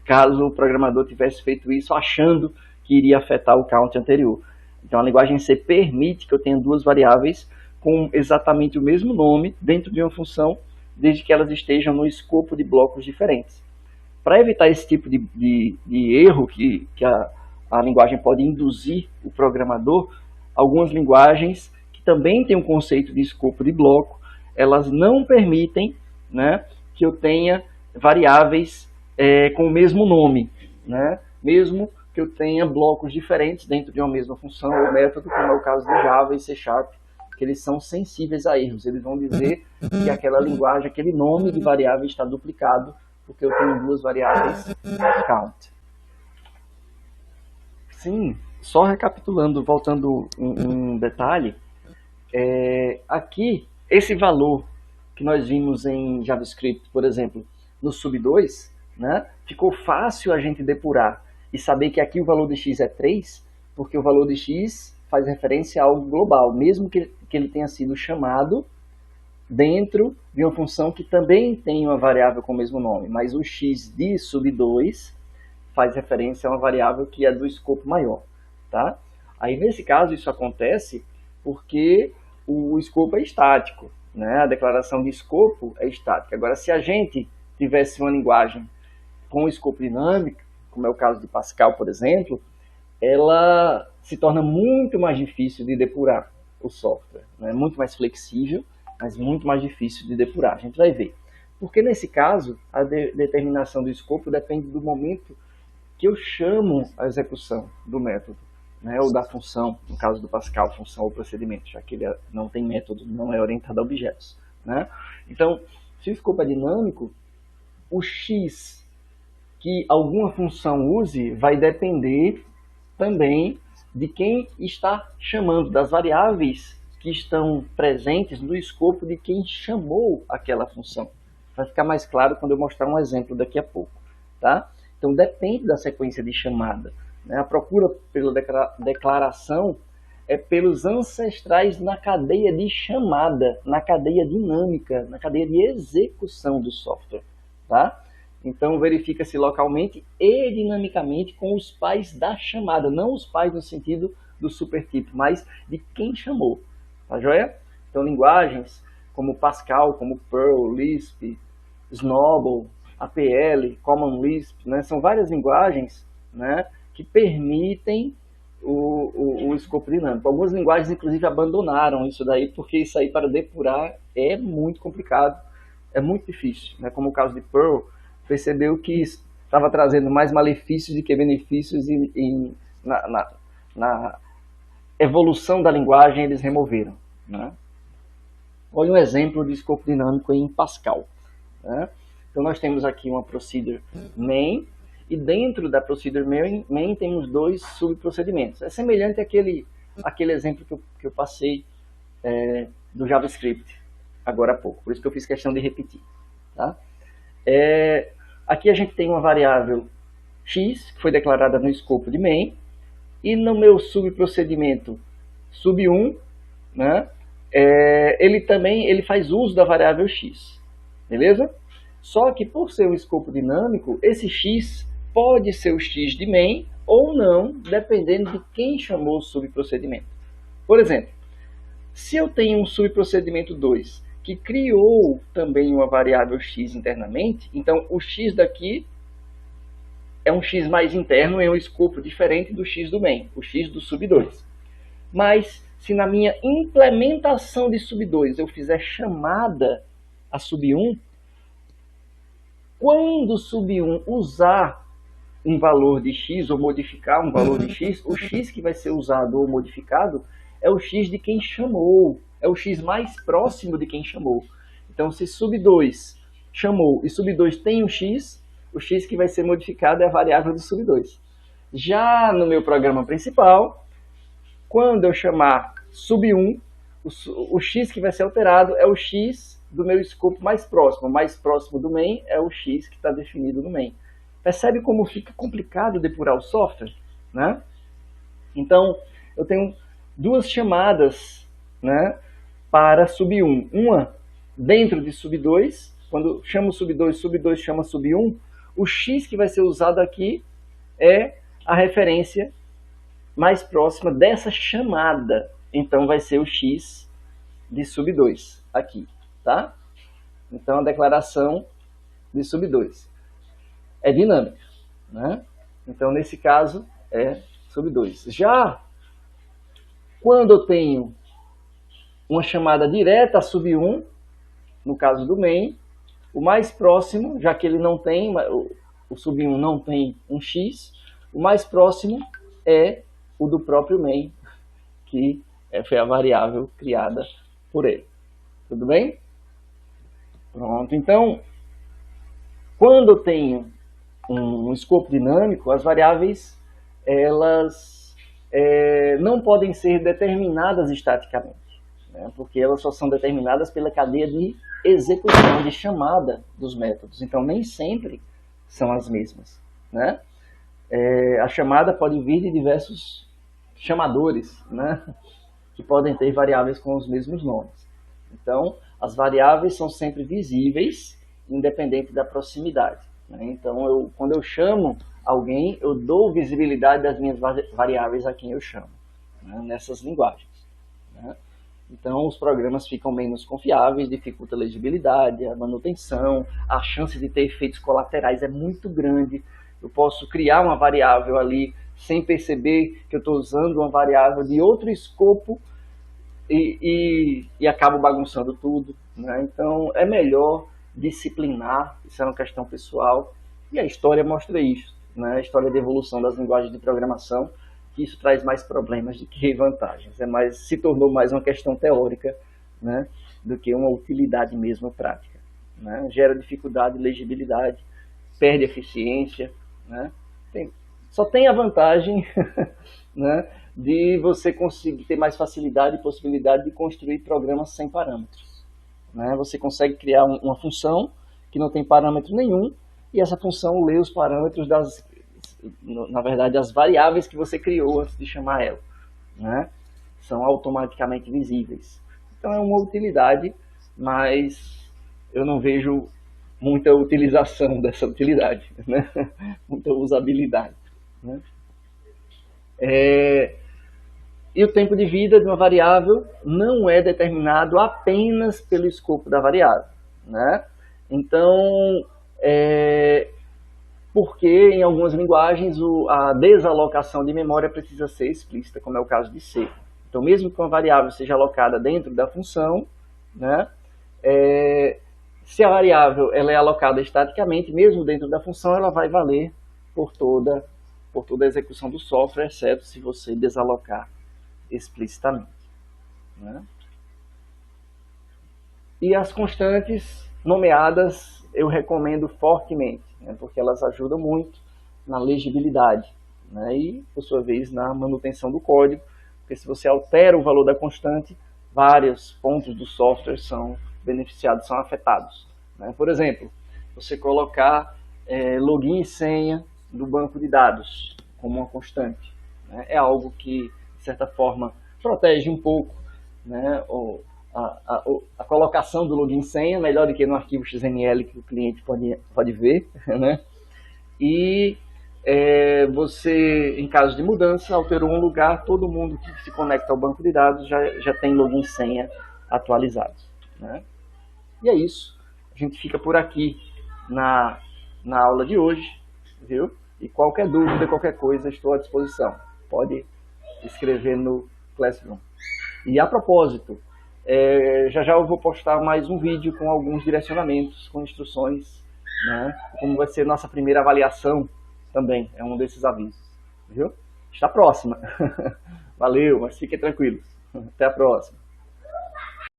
caso o programador tivesse feito isso achando que iria afetar o count anterior. Então a linguagem C permite que eu tenha duas variáveis com exatamente o mesmo nome dentro de uma função, desde que elas estejam no escopo de blocos diferentes. Para evitar esse tipo de erro que a linguagem pode induzir o programador, algumas linguagens que também têm um conceito de escopo de bloco, elas não permitem, né, que eu tenha variáveis com o mesmo nome, né, mesmo que eu tenha blocos diferentes dentro de uma mesma função ou método, como é o caso do Java e C#, que eles são sensíveis a erros. Eles vão dizer que aquela linguagem, aquele nome de variável está duplicado, porque eu tenho duas variáveis count. Sim, só recapitulando, voltando um detalhe, aqui, esse valor que nós vimos em JavaScript, por exemplo, no sub2, né, ficou fácil a gente depurar e saber que aqui o valor de x é 3, porque o valor de x faz referência a algo global, mesmo que ele tenha sido chamado dentro de uma função que também tem uma variável com o mesmo nome, mas o x de sub2 faz referência a uma variável que é do escopo maior, tá? Aí nesse caso isso acontece porque o escopo é estático, né? A declaração de escopo é estática. Agora, se a gente tivesse uma linguagem com escopo dinâmico, como é o caso de Pascal, por exemplo, ela se torna muito mais difícil de depurar o software, né? Muito mais flexível, mas muito mais difícil de depurar. A gente vai ver. Porque nesse caso, a determinação do escopo depende do momento que eu chamo a execução do método, né? Ou da função, no caso do Pascal, função ou procedimento, já que ele não tem método, não é orientado a objetos, né? Então, se o escopo é dinâmico, o x que alguma função use vai depender também de quem está chamando, das variáveis que estão presentes no escopo de quem chamou aquela função. Vai ficar mais claro quando eu mostrar um exemplo daqui a pouco, tá? Então depende da sequência de chamada, né? A procura pela declaração é pelos ancestrais na cadeia de chamada, na cadeia dinâmica, na cadeia de execução do software, tá? Então verifica-se localmente e dinamicamente com os pais da chamada, não os pais no sentido do supertipo, mas de quem chamou, tá joia? Então linguagens como Pascal, como Perl, Lisp, Snowball, APL, Common Lisp, né? São várias linguagens, né, que permitem o escopo dinâmico. Algumas linguagens, inclusive, abandonaram isso daí, porque isso aí, para depurar, é muito complicado, é muito difícil. Né? Como o caso de Perl, percebeu que estava trazendo mais malefícios do que benefícios e na evolução da linguagem eles removeram. Né? Olha um exemplo de escopo dinâmico em Pascal. Né? Então nós temos aqui uma procedure main, e dentro da procedure main temos dois subprocedimentos. É semelhante àquele exemplo que eu passei do JavaScript agora há pouco, por isso que eu fiz questão de repetir. Tá? Aqui a gente tem uma variável x, que foi declarada no escopo de main, e no meu subprocedimento sub1, né, ele faz uso da variável x, beleza? Só que por ser um escopo dinâmico, esse x pode ser o x de main ou não, dependendo de quem chamou o subprocedimento. Por exemplo, se eu tenho um subprocedimento 2 que criou também uma variável x internamente, então o x daqui é um x mais interno, é um escopo diferente do x do main, o x do sub2. Mas se na minha implementação de sub2 eu fizer chamada a sub1, quando o sub1 usar um valor de x ou modificar um valor de x, o x que vai ser usado ou modificado é o x de quem chamou, é o x mais próximo de quem chamou. Então, se sub2 chamou e sub2 tem um x, o x que vai ser modificado é a variável do sub2. Já no meu programa principal, quando eu chamar sub1, o x que vai ser alterado é o x do meu escopo mais próximo. O mais próximo do main é o x que está definido no main. Percebe como fica complicado depurar o software? Né? Então, eu tenho duas chamadas, né, para sub1. Uma dentro de sub2, quando chamo sub2, sub2 chama sub1, o x que vai ser usado aqui é a referência mais próxima dessa chamada. Então, vai ser o x de sub2 aqui. Tá? Então, a declaração de sub2 é dinâmica. Né? Então, nesse caso, é sub2. Já quando eu tenho uma chamada direta a sub1, no caso do main, o mais próximo, já que ele não tem, o sub1 não tem um x, o mais próximo é o do próprio main, que foi a variável criada por ele. Tudo bem? Pronto. Então, quando eu tenho um escopo dinâmico, as variáveis elas não podem ser determinadas estaticamente, né? Porque elas só são determinadas pela cadeia de execução, de chamada dos métodos. Então, nem sempre são as mesmas. Né? A chamada pode vir de diversos chamadores, né? Que podem ter variáveis com os mesmos nomes. Então, as variáveis são sempre visíveis, independente da proximidade. Né? Então, quando eu chamo alguém, eu dou visibilidade das minhas variáveis a quem eu chamo, né? Nessas linguagens. Né? Então, os programas ficam menos confiáveis, dificulta a legibilidade, a manutenção, a chance de ter efeitos colaterais é muito grande. Eu posso criar uma variável ali sem perceber que eu estou usando uma variável de outro escopo e acabo bagunçando tudo. Né? Então, é melhor disciplinar, isso é uma questão pessoal, e a história mostra isso. Né? A história da evolução das linguagens de programação, que isso traz mais problemas do que vantagens. Se tornou mais uma questão teórica, né, do que uma utilidade mesmo prática. Né? Gera dificuldade, legibilidade, perde eficiência. Né? Só tem a vantagem né, de você conseguir ter mais facilidade e possibilidade de construir programas sem parâmetros. Né? Você consegue criar uma função que não tem parâmetro nenhum, e essa função lê os parâmetros na verdade, as variáveis que você criou antes de chamar ela. Né? São automaticamente visíveis. Então é uma utilidade, mas eu não vejo muita utilização dessa utilidade, né? Muita usabilidade. Né? E o tempo de vida de uma variável não é determinado apenas pelo escopo da variável. Né? Então, porque em algumas linguagens a desalocação de memória precisa ser explícita, como é o caso de C. Então, mesmo que uma variável seja alocada dentro da função, né, se a variável ela é alocada estaticamente, mesmo dentro da função, ela vai valer por toda a execução do software, exceto se você desalocar explicitamente, né? E as constantes nomeadas eu recomendo fortemente, né, porque elas ajudam muito na legibilidade, né, e, por sua vez, na manutenção do código, porque se você altera o valor da constante, vários pontos do software são beneficiados, são afetados, né? Por exemplo, você colocar login e senha do banco de dados como uma constante, né, é algo que, de certa forma, protege um pouco, né, a colocação do login e senha, melhor do que no arquivo XML que o cliente pode ver, né? E você, em caso de mudança, alterou um lugar, todo mundo que se conecta ao banco de dados já tem login e senha atualizados, né? E é isso. A gente fica por aqui na aula de hoje, viu? E qualquer dúvida, qualquer coisa, estou à disposição. Pode escrever no Classroom. E a propósito, já eu vou postar mais um vídeo com alguns direcionamentos, com instruções, né? Como vai ser nossa primeira avaliação também, é um desses avisos, viu? Está próxima. Valeu, mas fiquem tranquilos. Até a próxima.